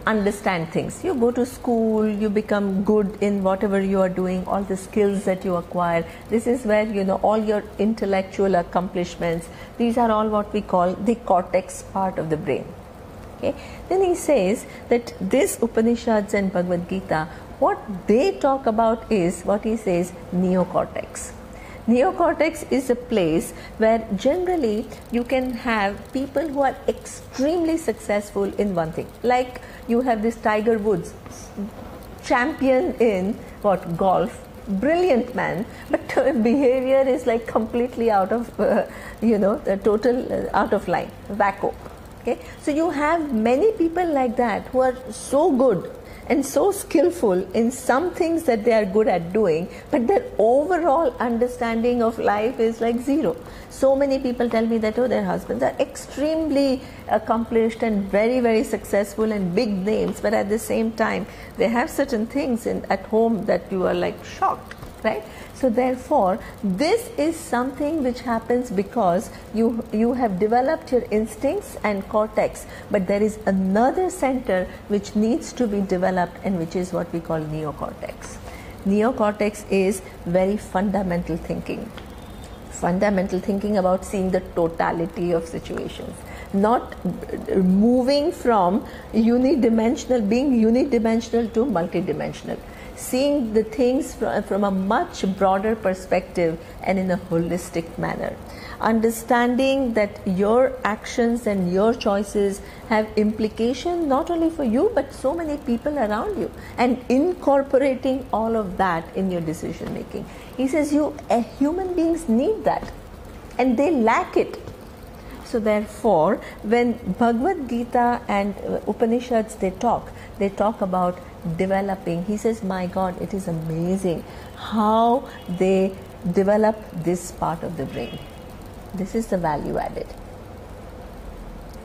understand things. You go to school, you become good in whatever you are doing, all the skills that you acquire. This is where all your intellectual accomplishments, these are all what we call the cortex part of the brain. Okay? Then he says that this Upanishads and Bhagavad Gita, what they talk about is what he says neocortex. Neocortex is a place where generally you can have people who are extremely successful in one thing. Like you have this Tiger Woods, champion in golf, brilliant man, but behavior is like completely out of, the total out of line, wacko. Okay, so you have many people like that who are so good, and so skillful in some things that they are good at doing, but their overall understanding of life is like zero. So many people tell me that, oh, their husbands are extremely accomplished and very, very successful and big names, but at the same time, they have certain things at home that you are like shocked, right? So therefore, this is something which happens because you have developed your instincts and cortex, but there is another center which needs to be developed, and which is what we call neocortex. Neocortex is very fundamental thinking. Fundamental thinking about seeing the totality of situations, not moving from unidimensional, being unidimensional to multidimensional. Seeing the things from a much broader perspective and in a holistic manner. Understanding that your actions and your choices have implication not only for you but so many people around you, and incorporating all of that in your decision making. He says human beings need that and they lack it. So therefore, when Bhagavad Gita and Upanishads they talk about developing. He says, my God, it is amazing how they develop this part of the brain. This is the value added.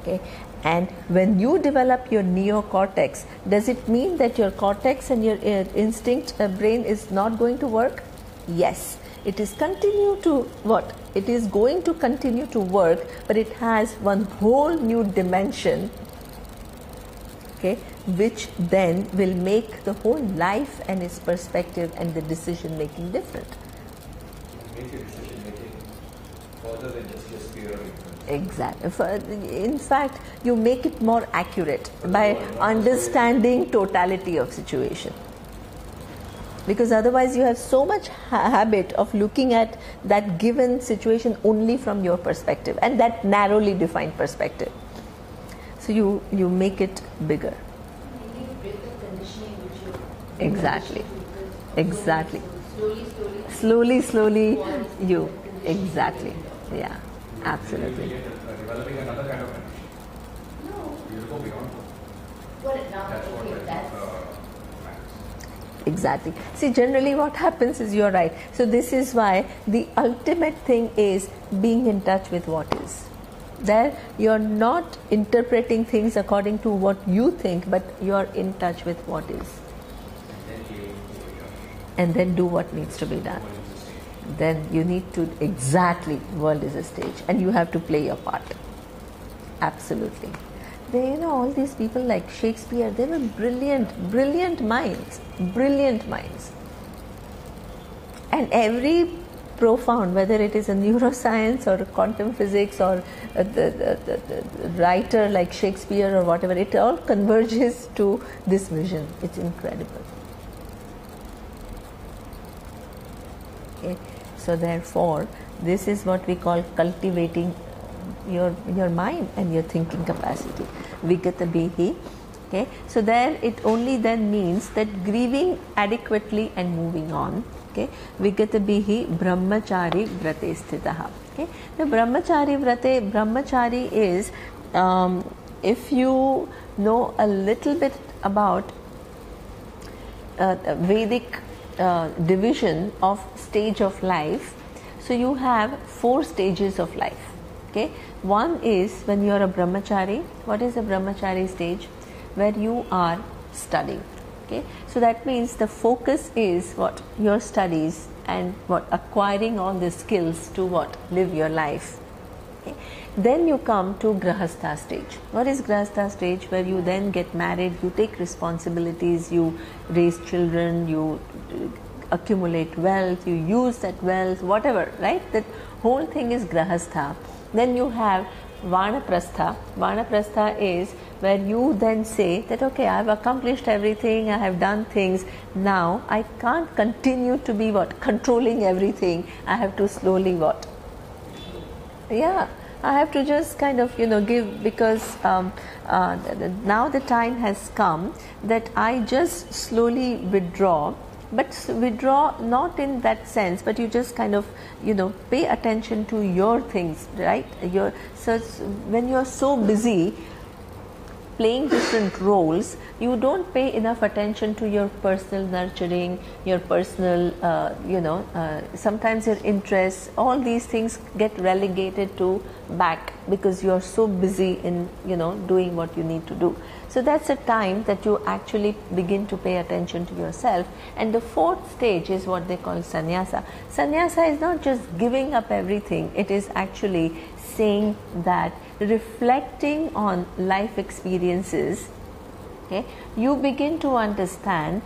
Okay, and when you develop your neocortex, does it mean that your cortex and your instinct brain is not going to work? Yes, it is continue to what? It is going to continue to work, but it has one whole new dimension. Okay, which then will make the whole life and its perspective and the decision making different. Make your decision making further than just your sphere of influence. Exactly. In fact, you make it more accurate by understanding totality of situation. Because otherwise you have so much habit of looking at that given situation only from your perspective, and that narrowly defined perspective. So you make it bigger. You break the conditioning which you Exactly. Exactly. Slowly. You. Exactly. Yeah. Absolutely. Developing another kind of condition. No. You will go beyond. Well, now, That's what okay, that's. matters. Exactly. See, generally what happens is you're right. So this is why the ultimate thing is being in touch with what is. There you're not interpreting things according to what you think, but you're in touch with what is. And then do what needs to be done. Then you need to, exactly, world is a stage and you have to play your part. Absolutely. They, all these people like Shakespeare, they were brilliant minds. And every profound, whether it is a neuroscience or a quantum physics or the writer like Shakespeare or whatever, it all converges to this vision. It's incredible. Okay. So therefore, this is what we call cultivating your mind and your thinking capacity. Vigata Bihi. Okay. So there it only then means that grieving adequately and moving on. Okay. Vigata Bihi Brahmachari Vrate Sthitaha. Okay. The Brahmachari is, if you know a little bit about Vedic division of stage of life, so you have 4 stages of life. Okay, one is when you are a brahmachari. What is a brahmachari stage? Where you are studying. Okay, so that means the focus is what? Your studies and what? Acquiring all the skills to what? Live your life. Okay. Then you come to grahastha stage. What is grahastha stage? Where you then get married, you take responsibilities, you raise children, you accumulate wealth, you use that wealth, whatever, right? That whole thing is grahastha. Then you have vanaprastha. Vanaprastha is where you then say that, okay, I have accomplished everything, I have done things, now I can't continue to be what? Controlling everything. I have to slowly what? Yeah, I have to just kind of, give, because now the time has come that I just slowly withdraw. But withdraw not in that sense, but you just kind of, pay attention to your things, right? So when you're so busy, playing different roles, you don't pay enough attention to your personal nurturing, your personal, sometimes your interests, all these things get relegated to back because you are so busy in, doing what you need to do. So that's a time that you actually begin to pay attention to yourself. And the fourth stage is what they call sannyasa. Sannyasa is not just giving up everything, it is actually saying that reflecting on life experiences, okay, you begin to understand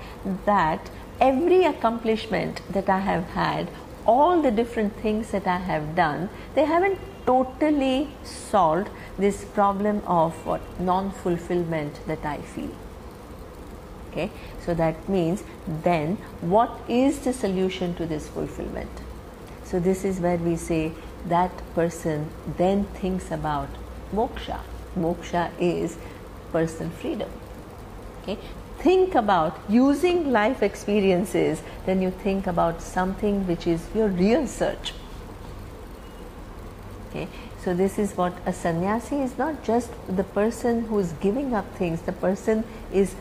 that every accomplishment that I have had, all the different things that I have done, they haven't totally solved this problem of what non-fulfillment that I feel. Okay, so that means then what is the solution to this fulfillment? So this is where we say that person then thinks about moksha. Moksha is personal freedom. Okay, think about using life experiences, then you think about something which is your real search. Okay, so this is what a sannyasi is, not just the person who is giving up things, the person is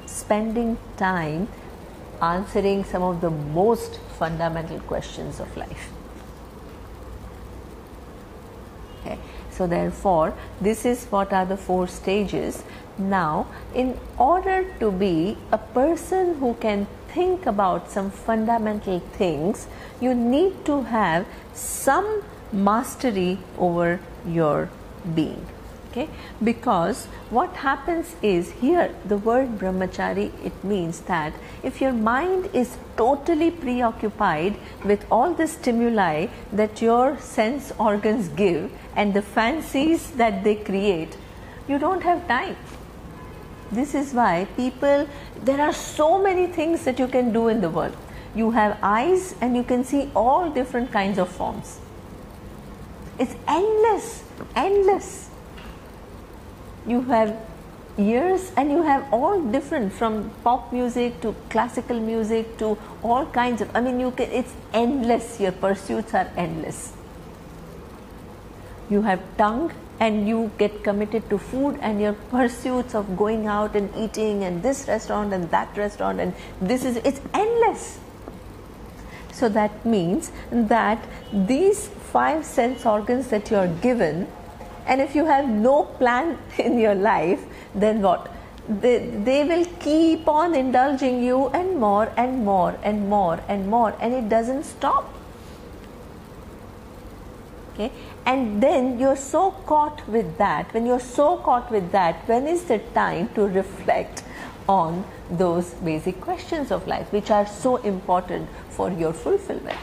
spending time answering some of the most fundamental questions of life. Okay, so therefore this is what are the 4 stages. Now, in order to be a person who can think about some fundamental things, you need to have some mastery over your being. Okay, because what happens is, here the word brahmachari, it means that if your mind is totally preoccupied with all the stimuli that your sense organs give and the fancies that they create, you don't have time. This is why there are so many things that you can do in the world. You have eyes and you can see all different kinds of forms. It's endless, endless. You have ears and you have all different, from pop music to classical music to all kinds of, it's endless. Your pursuits are endless. You have tongue and you get committed to food, and your pursuits of going out and eating and this restaurant and that restaurant, and it's endless. So that means that these 5 sense organs that you are given, and if you have no plan in your life, then what? They will keep on indulging you and more and more and more and more, and it doesn't stop. Okay, and then you're so caught with that. When you're so caught with that, when is the time to reflect on those basic questions of life, which are so important for your fulfillment?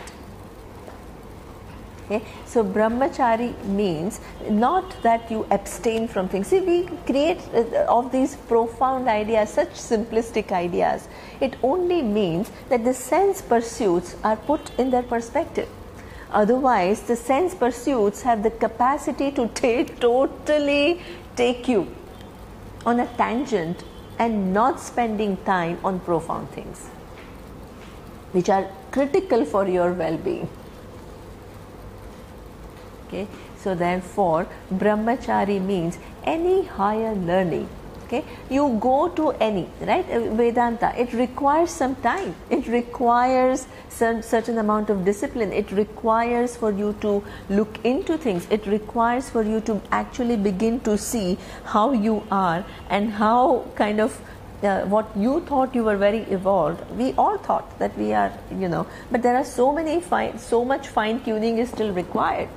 Okay, so brahmachari means not that you abstain from things. See, we create of these profound ideas, such simplistic ideas. It only means that the sense pursuits are put in their perspective. Otherwise, the sense pursuits have the capacity to totally take you on a tangent and not spending time on profound things, which are critical for your well-being. Okay, so therefore brahmachari means any higher learning. Okay, you go to any, right, Vedanta, it requires some time, it requires some certain amount of discipline, it requires for you to look into things, it requires for you to actually begin to see how you are and how kind of what you thought you were very evolved. We all thought that we are, but there are so much fine tuning is still required.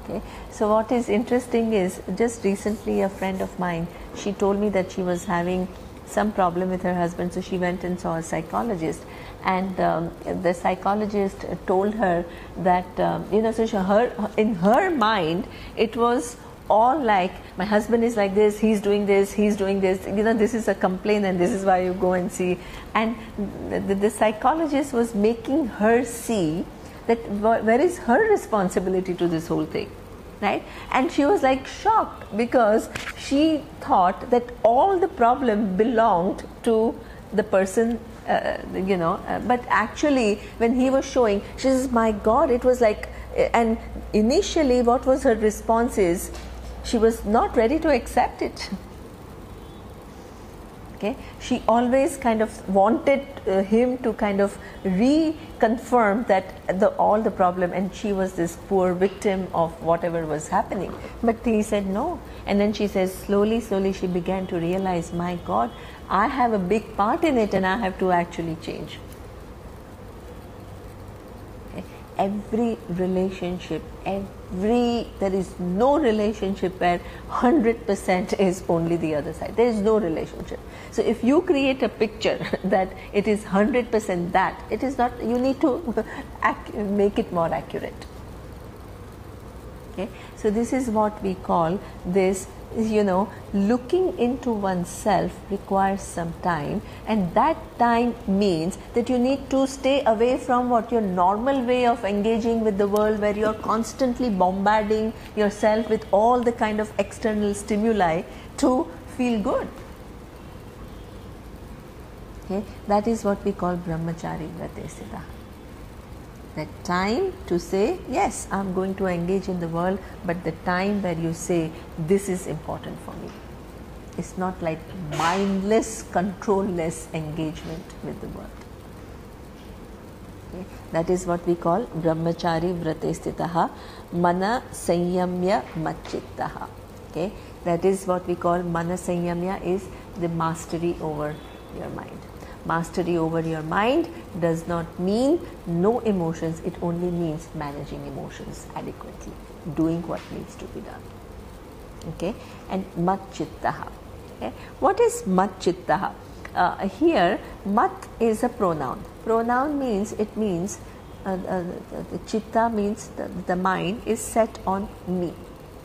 Okay. So what is interesting is, just recently a friend of mine, she told me that she was having some problem with her husband, so she went and saw a psychologist, and the psychologist told her that so in her mind it was all like, my husband is like this, he's doing this, this is a complaint and this is why you go and see. And the psychologist was making her see that where is her responsibility to this whole thing, right? And she was like shocked, because she thought that all the problem belonged to the person, but actually when he was showing, she says, my God, it was like, and initially what was her response is, she was not ready to accept it. Okay, she always kind of wanted him to kind of reconfirm that all the problem, and she was this poor victim of whatever was happening. But he said no. And then she says slowly she began to realize, my God, I have a big part in it and I have to actually change. Every relationship, there is no relationship where 100% is only the other side. There is no relationship. So if you create a picture that it is 100% that, it is not, you need to make it more accurate. Okay? So this is what we call this, looking into oneself requires some time, and that time means that you need to stay away from what your normal way of engaging with the world, where you are constantly bombarding yourself with all the kind of external stimuli to feel good. Okay? That is what we call brahmachari vratesita. That time to say, yes, I'm going to engage in the world, but the time where you say, this is important for me. It's not like mindless, controlless engagement with the world. Okay? That is what we call brahmachari vratestitaha mana sanyamya machittaha. Okay? That is what we call mana sanyamya, is the mastery over your mind. Mastery over your mind does not mean no emotions, it only means managing emotions adequately, doing what needs to be done. Okay? And matchittaha. Okay? What is matchittaha? Here, mat is a pronoun. Pronoun means, it means, the chitta means the mind is set on me.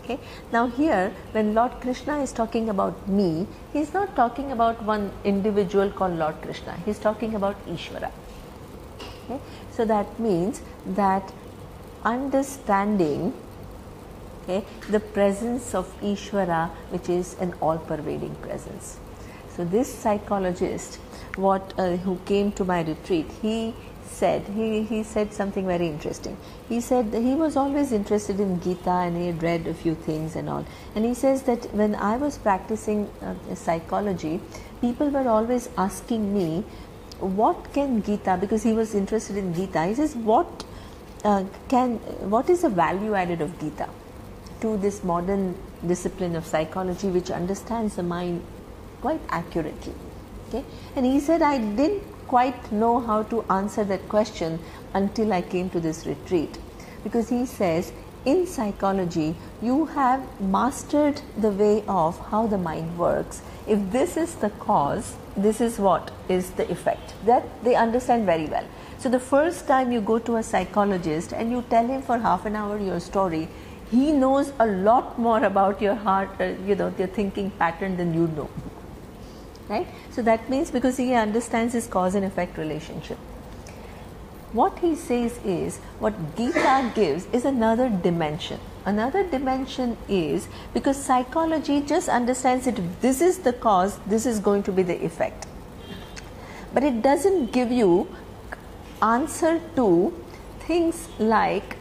Okay? Now here, when Lord Krishna is talking about me, he is not talking about one individual called Lord Krishna. He is talking about Ishvara. Okay? So that means that understanding, okay, the presence of Ishvara, which is an all-pervading presence. So this psychologist, who came to my retreat, he said something very interesting. He said that he was always interested in Gita and he had read a few things and all. And he says that when I was practicing psychology, people were always asking me, what can Gita, because he was interested in Gita, he says, what is the value added of Gita to this modern discipline of psychology, which understands the mind quite accurately. Okay? And he said, I didn't quite know how to answer that question until I came to this retreat, because he says in psychology you have mastered the way of how the mind works. If this is the cause, this is what is the effect. That they understand very well. So the first time you go to a psychologist and you tell him for half an hour your story, he knows a lot more about your heart, your thinking pattern than you know. Right? So that means because he understands his cause and effect relationship. What he says is, what Gita gives is another dimension. Another dimension is, because psychology just understands that if this is the cause, this is going to be the effect. But it doesn't give you answer to things like,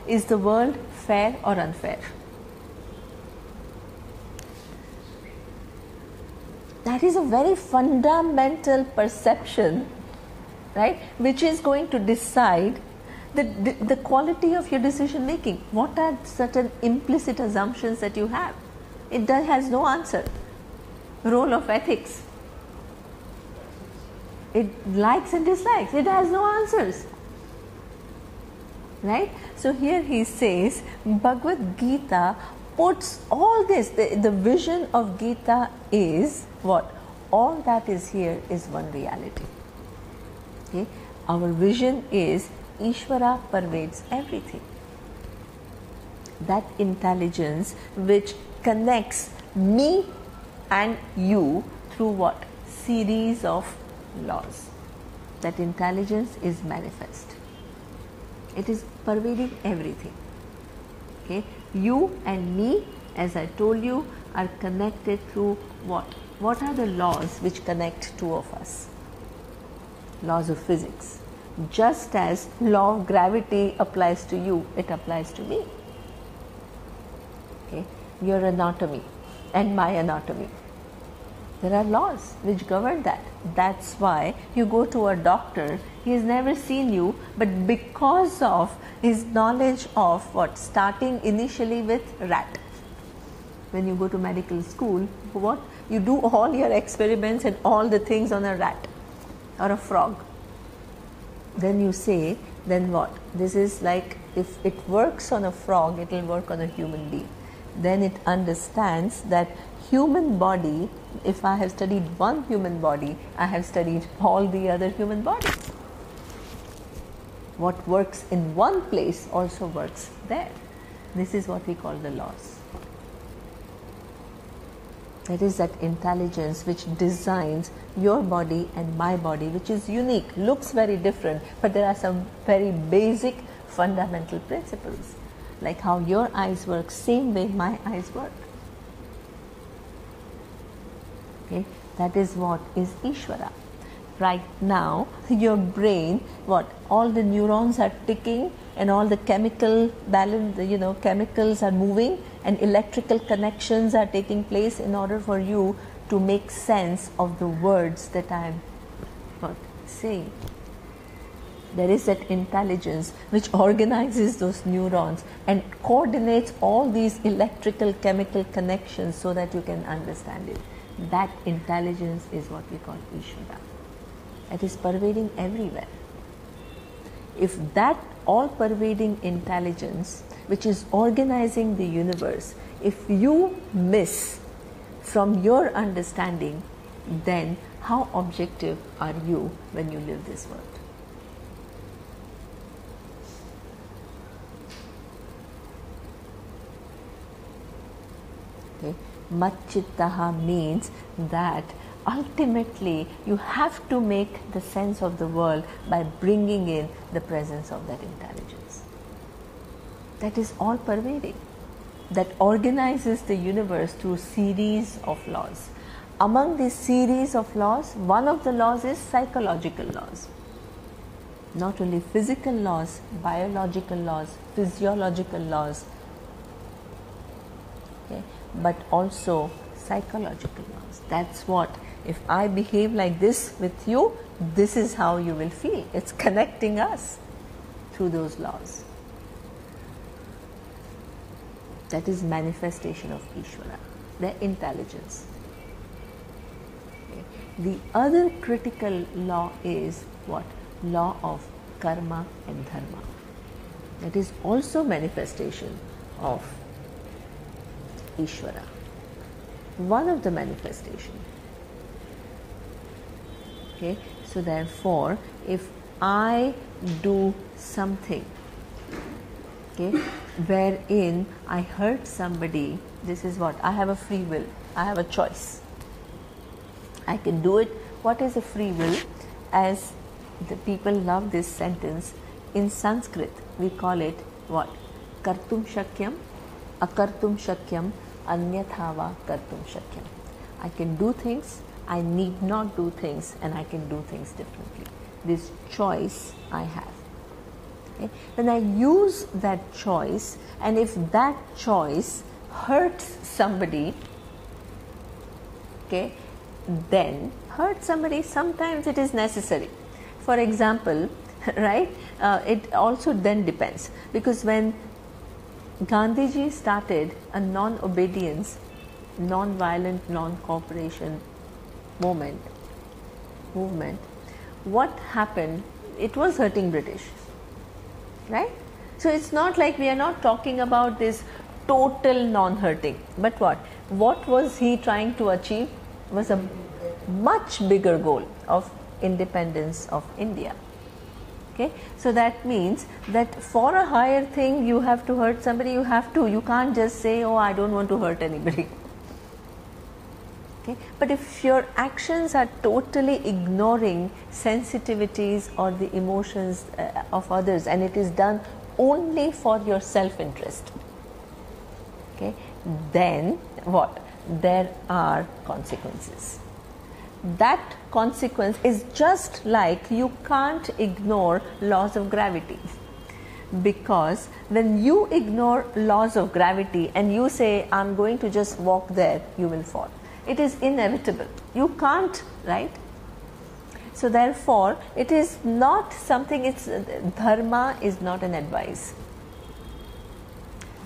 is the world fair or unfair? That is a very fundamental perception, right, which is going to decide the quality of your decision making. What are certain implicit assumptions that you have? It has no answer. Role of ethics. It likes and dislikes. It has no answers. Right? So here he says, Bhagavad Gita puts all this, the vision of Gita is what? All that is here is one reality. Okay? Our vision is Ishvara pervades everything. That intelligence which connects me and you through what? Series of laws. That intelligence is manifest. It is pervading everything. Okay? You and me, as I told you, are connected through what? What are the laws which connect two of us? Laws of physics. Just as law of gravity applies to you, it applies to me. Okay? your anatomy and my anatomy. There are laws which govern that. That's why you go to a doctor, he has never seen you, but because of his knowledge of what? Starting initially with rat. When you go to medical school, what? You do all your experiments and all the things on a rat or a frog. Then you say, then what? This is like, if it works on a frog, it will work on a human being. Then it understands that human body, if I have studied one human body, I have studied all the other human bodies. What works in one place also works there. This is what we call the laws. That is that intelligence which designs your body and my body, which is unique, looks very different, but there are some very basic fundamental principles. Like how your eyes work, same way my eyes work. Okay? That is what is Ishvara. Right now, your brain, what? All the neurons are ticking and all the chemical balance, chemicals are moving and electrical connections are taking place in order for you to make sense of the words that I am saying. There is that intelligence which organizes those neurons and coordinates all these electrical chemical connections so that you can understand it. That intelligence is what we call Ishvara. It is pervading everywhere. If that all-pervading intelligence, which is organizing the universe, if you miss from your understanding, then how objective are you when you live this world? Okay. Macchittaha means that ultimately you have to make the sense of the world by bringing in the presence of that intelligence. That is all pervading. That organizes the universe through series of laws. Among these series of laws, one of the laws is psychological laws. Not only physical laws, biological laws, physiological laws, okay, but also psychological laws. That's what, if I behave like this with you, this is how you will feel. It's connecting us through those laws. That is manifestation of Ishvara, the intelligence. Okay. The other critical law is what? Law of karma and dharma. That is also manifestation of Ishvara. One of the manifestation. Okay, so therefore, if I do something, okay, wherein I hurt somebody, this is what? I have a free will. I have a choice. I can do it. What is a free will? As the people love this sentence, in Sanskrit we call it what? Kartum shakyam, akartum shakyam, anyathava kartum shakyam. I can do things, I need not do things, and I can do things differently. This choice I have. Okay? When I use that choice, and if that choice hurts somebody, okay, then hurt somebody, sometimes it is necessary. For example, right, it also then depends, because when Gandhiji started a non-obedience, non-violent, non-cooperation movement, what happened? It was hurting British, right? So it's not like we are not talking about this total non-hurting, but what was he trying to achieve? Was a much bigger goal of independence of India. Okay, so that means that for a higher thing you have to hurt somebody, you can't just say, oh, I don't want to hurt anybody. Okay, but if your actions are totally ignoring sensitivities or the emotions of others, and it is done only for your self-interest, okay, then what? There are consequences. That consequence is just like you can't ignore laws of gravity. Because when you ignore laws of gravity and you say, I'm going to just walk there, you will fall. It is inevitable. You can't, right? So therefore, it is not something, dharma is not an advice.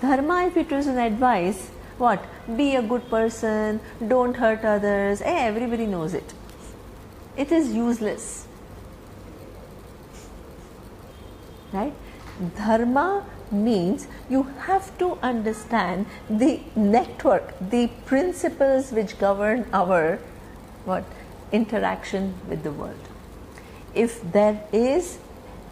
Dharma, if it was an advice, what? Be a good person, don't hurt others, everybody knows it. It is useless. Right? Dharma means you have to understand the network, the principles which govern our interaction with the world. If there is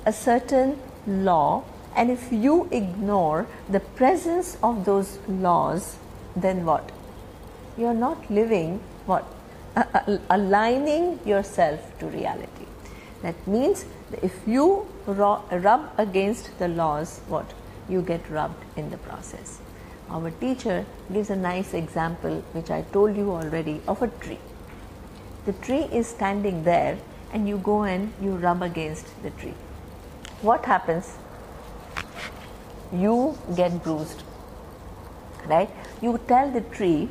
a certain law and if you ignore the presence of those laws, then what? You are not living aligning yourself to reality. That means if you rub against the laws, you get rubbed in the process. Our teacher gives a nice example, which I told you already, of a tree. The tree is standing there and you go and you rub against the tree. What happens? You get bruised, right? You tell the tree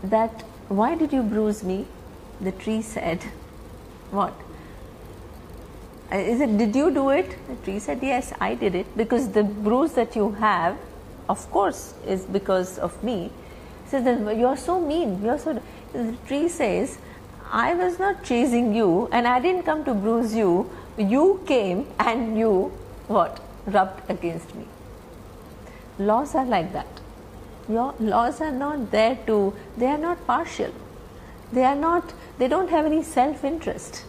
that, why did you bruise me? The tree said, what? Did you do it? The tree said, yes, I did it, because the bruise that you have, of course, is because of me. He says, you're so mean, the tree says, I was not chasing you and I didn't come to bruise you. You came and you, rubbed against me. Laws are like that. Your laws are not there they are not partial. They don't have any self-interest.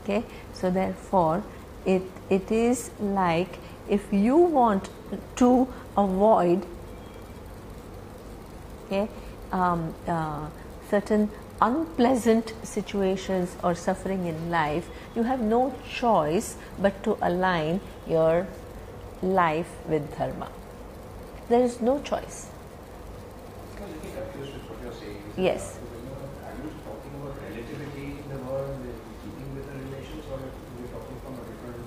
Okay, so therefore, it is like, if you want to avoid certain unpleasant situations or suffering in life, you have no choice but to align your life with dharma. There is no choice. I'm a little confused with what you're saying. Yes. Are you talking about relativity in the world, in keeping with the relations, or are you talking from a different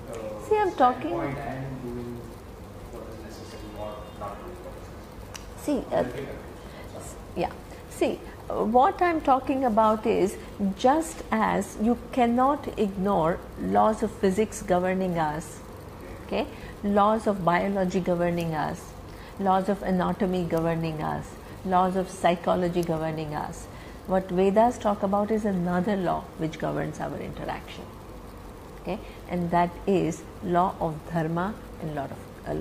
See, I'm talking. standpoint and doing what is necessary or not doing what is necessary? See, I'm a little confused. yeah. See, what I'm talking about is, just as you cannot ignore laws of physics governing us, okay, laws of biology governing us, laws of anatomy governing us, laws of psychology governing us. What Vedas talk about is another law which governs our interaction. Okay, and that is law of dharma and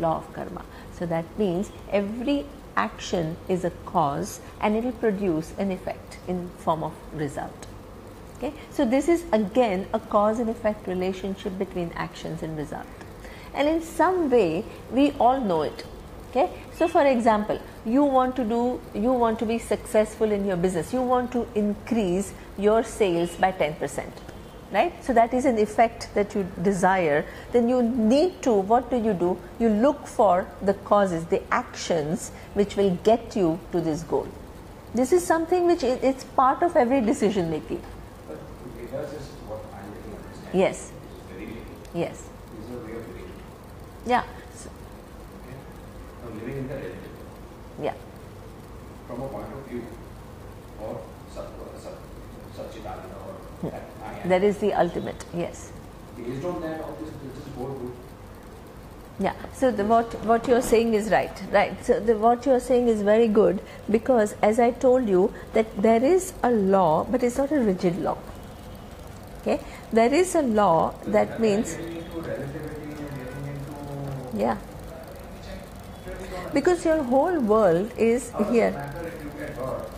law of karma. So that means every action is a cause and it will produce an effect in form of result. Okay, so this is again a cause and effect relationship between actions and result, and in some way we all know it. Okay, so for example, you want to be successful in your business, you want to increase your sales by 10%, right? So that is an effect that you desire. Then you need to, what do? You look for the causes, the actions which will get you to this goal. This is something which it's part of every decision making. But Vedas is what I'm getting understand. Yes. It's very little. Yes. It's a way of living. Yeah. Okay? Now living in the relative. Yeah. From a point of view or Satchidananda or that I am. That is the ultimate. Yes. Based on that, all this is more good. Yeah, so what you're saying is right. So what you're saying is very good, because as I told you that there is a law, but it's not a rigid law. Okay, there is a law that means, Getting into relativity and getting into yeah, because your whole world is how does it here. matter if you get hurt?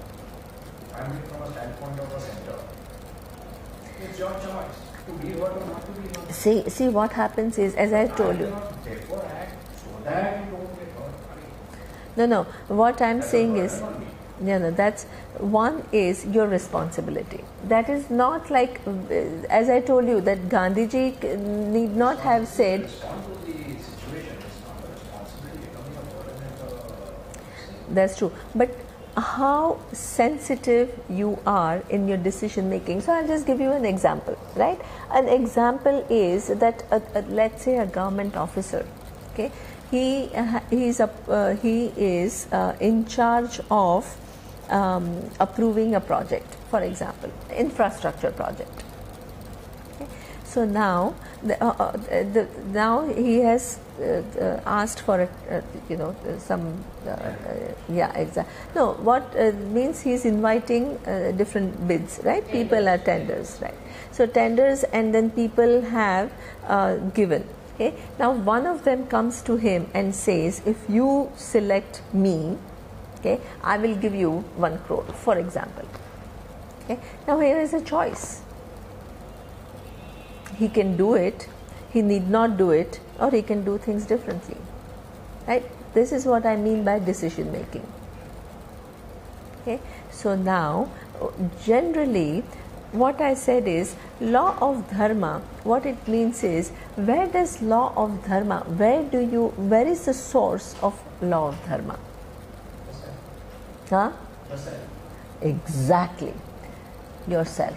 I mean, from a standpoint of a center, it's your choice to be hurt or not to be hurt. See what happens is, as I told you. Therefore, act so that you don't get hurt. No, what I'm saying is, that's one is your responsibility. That is not like, as I told you, that Gandhiji need not have said. Respond to the situation. It's not a responsibility becoming a burden and That's true. But how sensitive you are in your decision making. So I'll just give you an example, right? An example is that, let's say a government officer, Okay, he is in charge of approving a project, for example, infrastructure project. Okay. So now, now he has asked for some yeah, exactly. No, what means he's inviting different bids, right? People are tenders, right? So tenders, and then people have given. Okay. Now one of them comes to him and says, if you select me, okay, I will give you 1 crore, for example. Okay. Now here is a choice. He can do it, he need not do it, or he can do things differently. Right? This is what I mean by decision making. Okay. So now, generally, what I said is, law of dharma, what it means is, where does law of dharma, where is the source of law of dharma? Huh? Exactly. Yourself.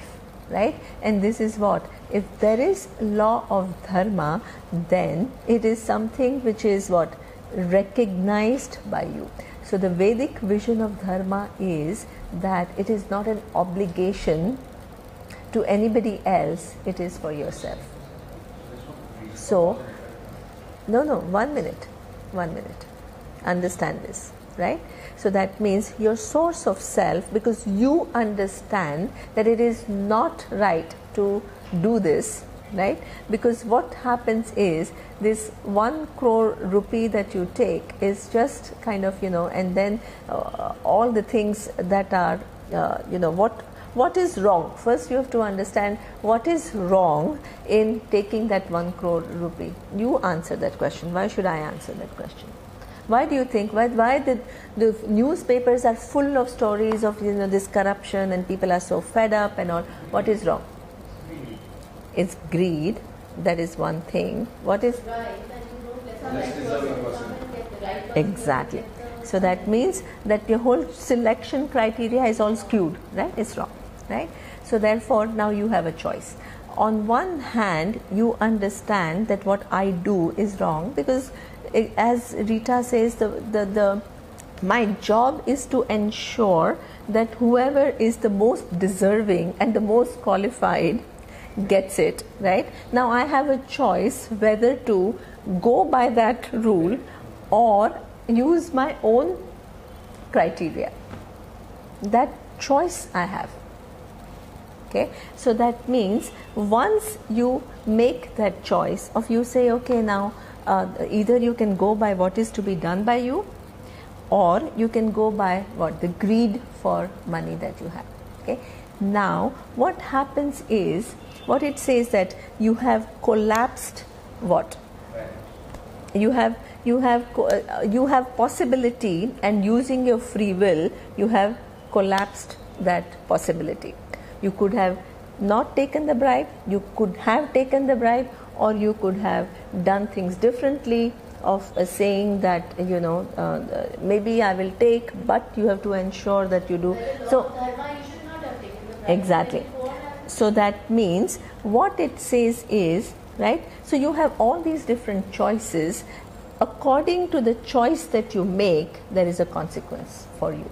Right? And this is what? If there is law of dharma, then it is something which is what? Recognized by you. So the Vedic vision of dharma is that it is not an obligation to anybody else, it is for yourself. So, no, 1 minute. Understand this, right? So that means your source of self, because you understand that it is not right to do this, right? Because what happens is, this 1 crore rupee that you take is just kind of, and then all the things that are, what is wrong. First you have to understand what is wrong in taking that 1 crore rupee. You answer that question. Why should I answer that question? Why do you think, why the newspapers are full of stories of this corruption and people are so fed up and all? What is wrong? It's greed. That is one thing. What is? Exactly. So that means that your whole selection criteria is all skewed, right? It's wrong, right? So therefore now you have a choice. On one hand, you understand that what I do is wrong, because as Rita says, my job is to ensure that whoever is the most deserving and the most qualified gets it, right? Now I have a choice whether to go by that rule or use my own criteria. That choice I have. Okay, so that means once you make that choice of, you say, okay, now either you can go by what is to be done by you, or you can go by what? The greed for money that you have. Okay, now what happens is, what it says that you have collapsed what? You have possibility, and using your free will, you have collapsed that possibility. You could have not taken the bribe, you could have taken the bribe, or you could have done things differently, of saying that maybe I will take, but you have to ensure that you do. So exactly. So that means what it says is, right? So you have all these different choices. According to the choice that you make, there is a consequence for you.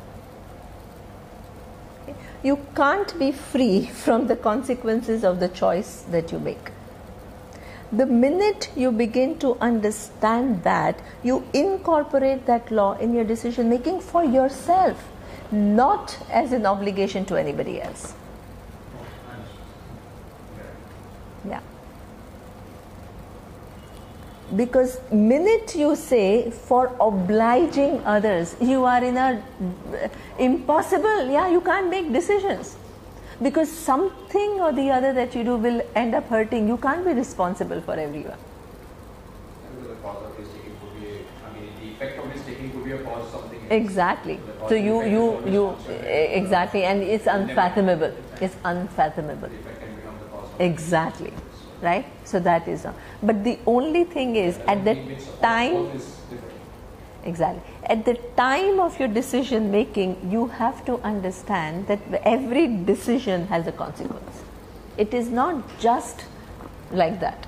Okay? You can't be free from the consequences of the choice that you make. The minute you begin to understand that, you incorporate that law in your decision making for yourself, not as an obligation to anybody else. Yeah. Because minute you say for obliging others, you are in a impossible, you can't make decisions. Because something or the other that you do will end up hurting. You can't be responsible for everyone. The cause of his taking could be, the effect of his taking could be a cause of something else. Exactly. So you exactly, and it's unfathomable. It's unfathomable. The effect can become the cause of exactly. Right? So that is, but the only thing is, at the time, exactly, at the time of your decision making, you have to understand that every decision has a consequence. It is not just like that.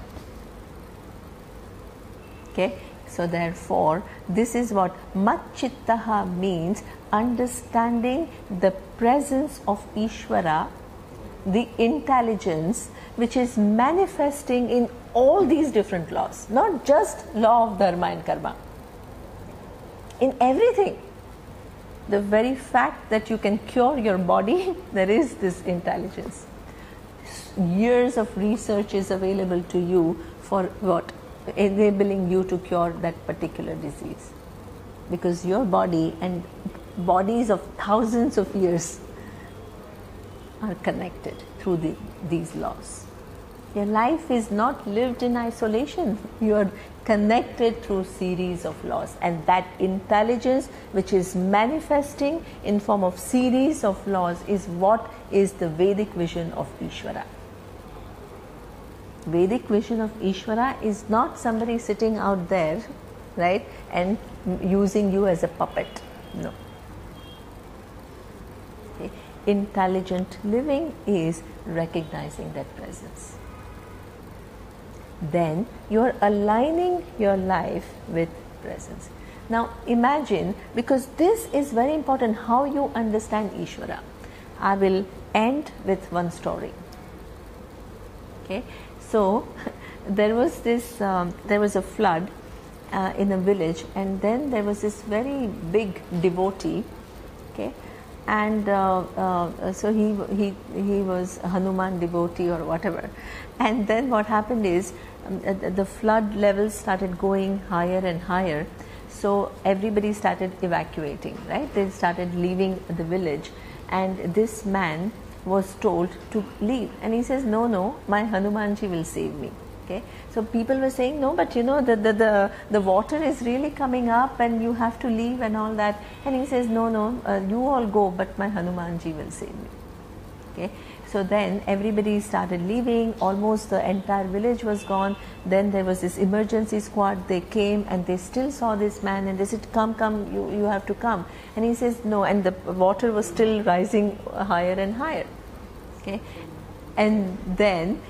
Okay? So therefore, this is what Matchittaha means, understanding the presence of Ishvara, the intelligence which is manifesting in all these different laws, not just law of dharma and karma. In everything, the very fact that you can cure your body, there is this intelligence. Years of research is available to you for what? Enabling you to cure that particular disease. Because your body and bodies of thousands of years are connected through these laws. Your life is not lived in isolation. You are connected through series of laws, and that intelligence which is manifesting in form of series of laws is what is the Vedic vision of Ishvara. Vedic vision of Ishvara is not somebody sitting out there, right, and using you as a puppet. No. Okay. Intelligent living is recognizing that presence. Then you are aligning your life with presence. Now imagine, because this is very important, how you understand Ishvara. I will end with one story. Okay. So there was a flood in a village, and then there was this very big devotee, okay, and so he was a Hanuman devotee or whatever, and then what happened is the flood levels started going higher and higher, so everybody started evacuating, right? They started leaving the village, and this man was told to leave, and he says, no, my Hanumanji will save me. Okay, so people were saying, no, but you know the water is really coming up and you have to leave and all that, and he says, no, you all go, but my Hanumanji will save me. Okay, so then everybody started leaving, almost the entire village was gone. Then there was this emergency squad, they came and they still saw this man, and they said, come, you have to come, and he says no, and the water was still rising higher and higher. Okay, and then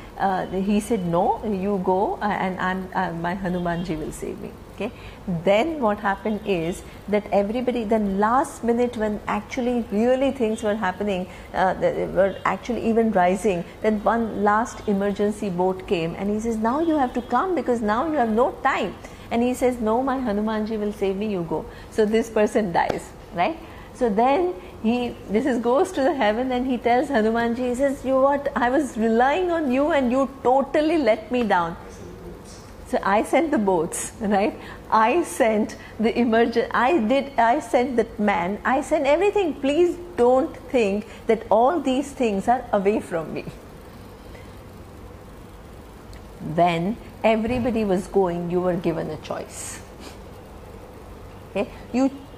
he said, no, you go, and my Hanumanji will save me. Okay, then what happened is that everybody, then last minute when actually really things were happening, they were actually even rising, then one last emergency boat came, and he says, now you have to come because now you have no time, and he says, no, my Hanumanji will save me, you go. So this person dies, right? So then goes to the heaven, and he tells Hanumanji, he says, you what, I was relying on you and you totally let me down. So I sent the boats, right? I sent the I sent that man, I sent everything. Please don't think that all these things are away from me. When everybody was going, you were given a choice. Okay?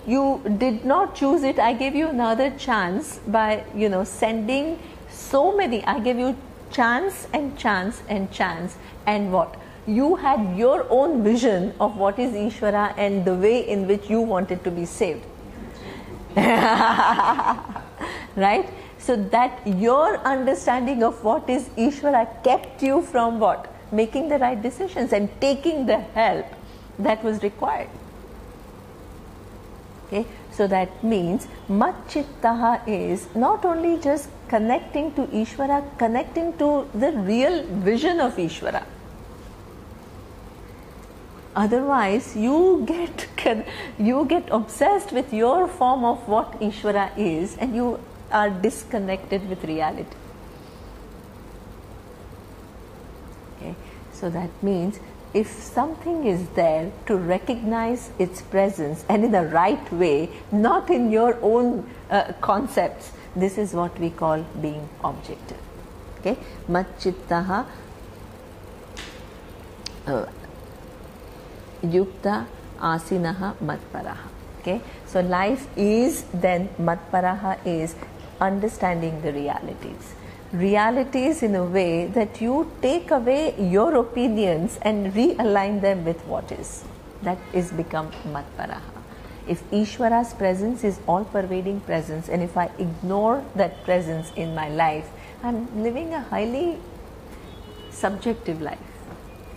You did not choose it. I gave you another chance by, sending so many. I gave you chance and chance and chance, and what? You had your own vision of what is Ishvara and the way in which you wanted to be saved. Right? So that your understanding of what is Ishvara kept you from what? Making the right decisions and taking the help that was required. Okay? So that means Matchittaha is not only just connecting to Ishvara, connecting to the real vision of Ishvara. Otherwise, you get obsessed with your form of what Ishvara is, and you are disconnected with reality. Okay, so that means if something is there, to recognize its presence, and in the right way, not in your own concepts. This is what we call being objective. Okay, Matchittaha. Yukta asinaha matparaha. Okay, so life is then matparaha is understanding the realities. Realities in a way that you take away your opinions and realign them with what is. That is become matparaha. If Ishvara's presence is all pervading presence, and if I ignore that presence in my life, I'm living a highly subjective life.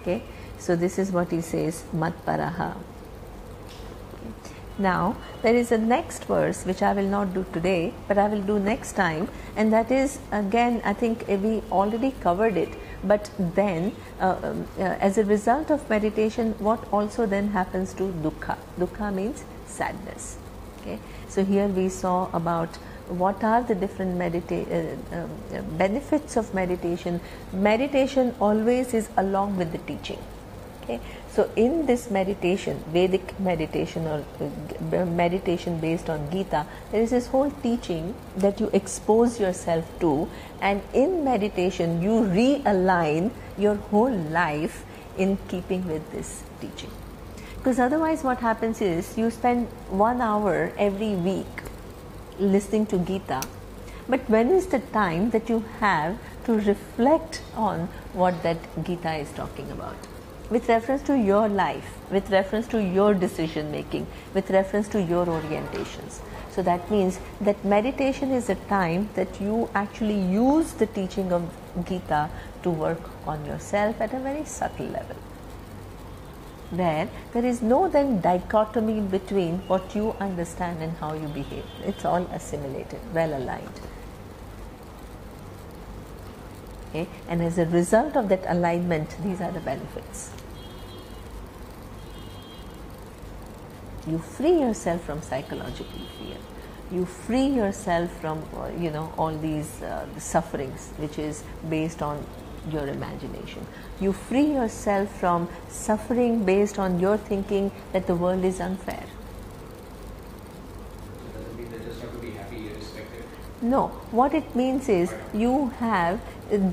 Okay. So this is what he says, matparaha. Now, there is a next verse which I will not do today, but I will do next time, and that is again, I think we already covered it, but then as a result of meditation, what also then happens to dukkha? Dukkha means sadness. Okay, so here we saw about what are the different benefits of meditation. Meditation always is along with the teaching. Okay, so in this meditation, Vedic meditation or meditation based on Gita, there is this whole teaching that you expose yourself to, and in meditation you realign your whole life in keeping with this teaching. Because otherwise what happens is you spend 1 hour every week listening to Gita, but when is the time that you have to reflect on what that Gita is talking about? With reference to your life, with reference to your decision making, with reference to your orientations. So that means that meditation is a time that you actually use the teaching of Gita to work on yourself at a very subtle level, where there is no then dichotomy between what you understand and how you behave. It's all assimilated, well aligned. Okay? And as a result of that alignment, these are the benefits. You free yourself from psychological fear. You free yourself from all these sufferings which is based on your imagination. You free yourself from suffering based on your thinking that the world is unfair. So does it mean that just have to be happy irrespective? No, what it means is you have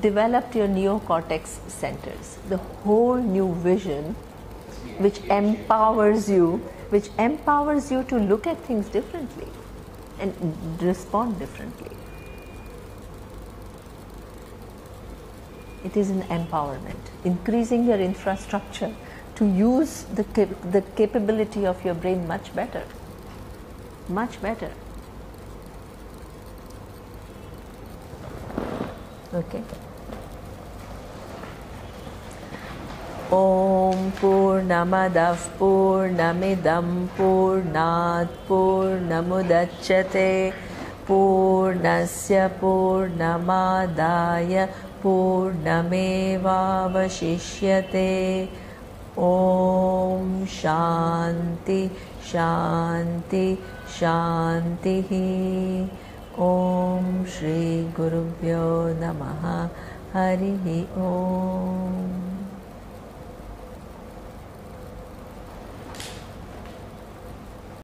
developed your neocortex centers, the whole new vision which empowers you to look at things differently and respond differently. It is an empowerment, increasing your infrastructure to use the capability of your brain much better. Much better. Okay. Om Purnamadav Purnamidam Purnat Purnamudachyate Purnasya Purnamadaya Purnamevavashishyate. Om Shanti Shanti Shanti. Om Shri Gurubhyo Namaha. Harihi Om.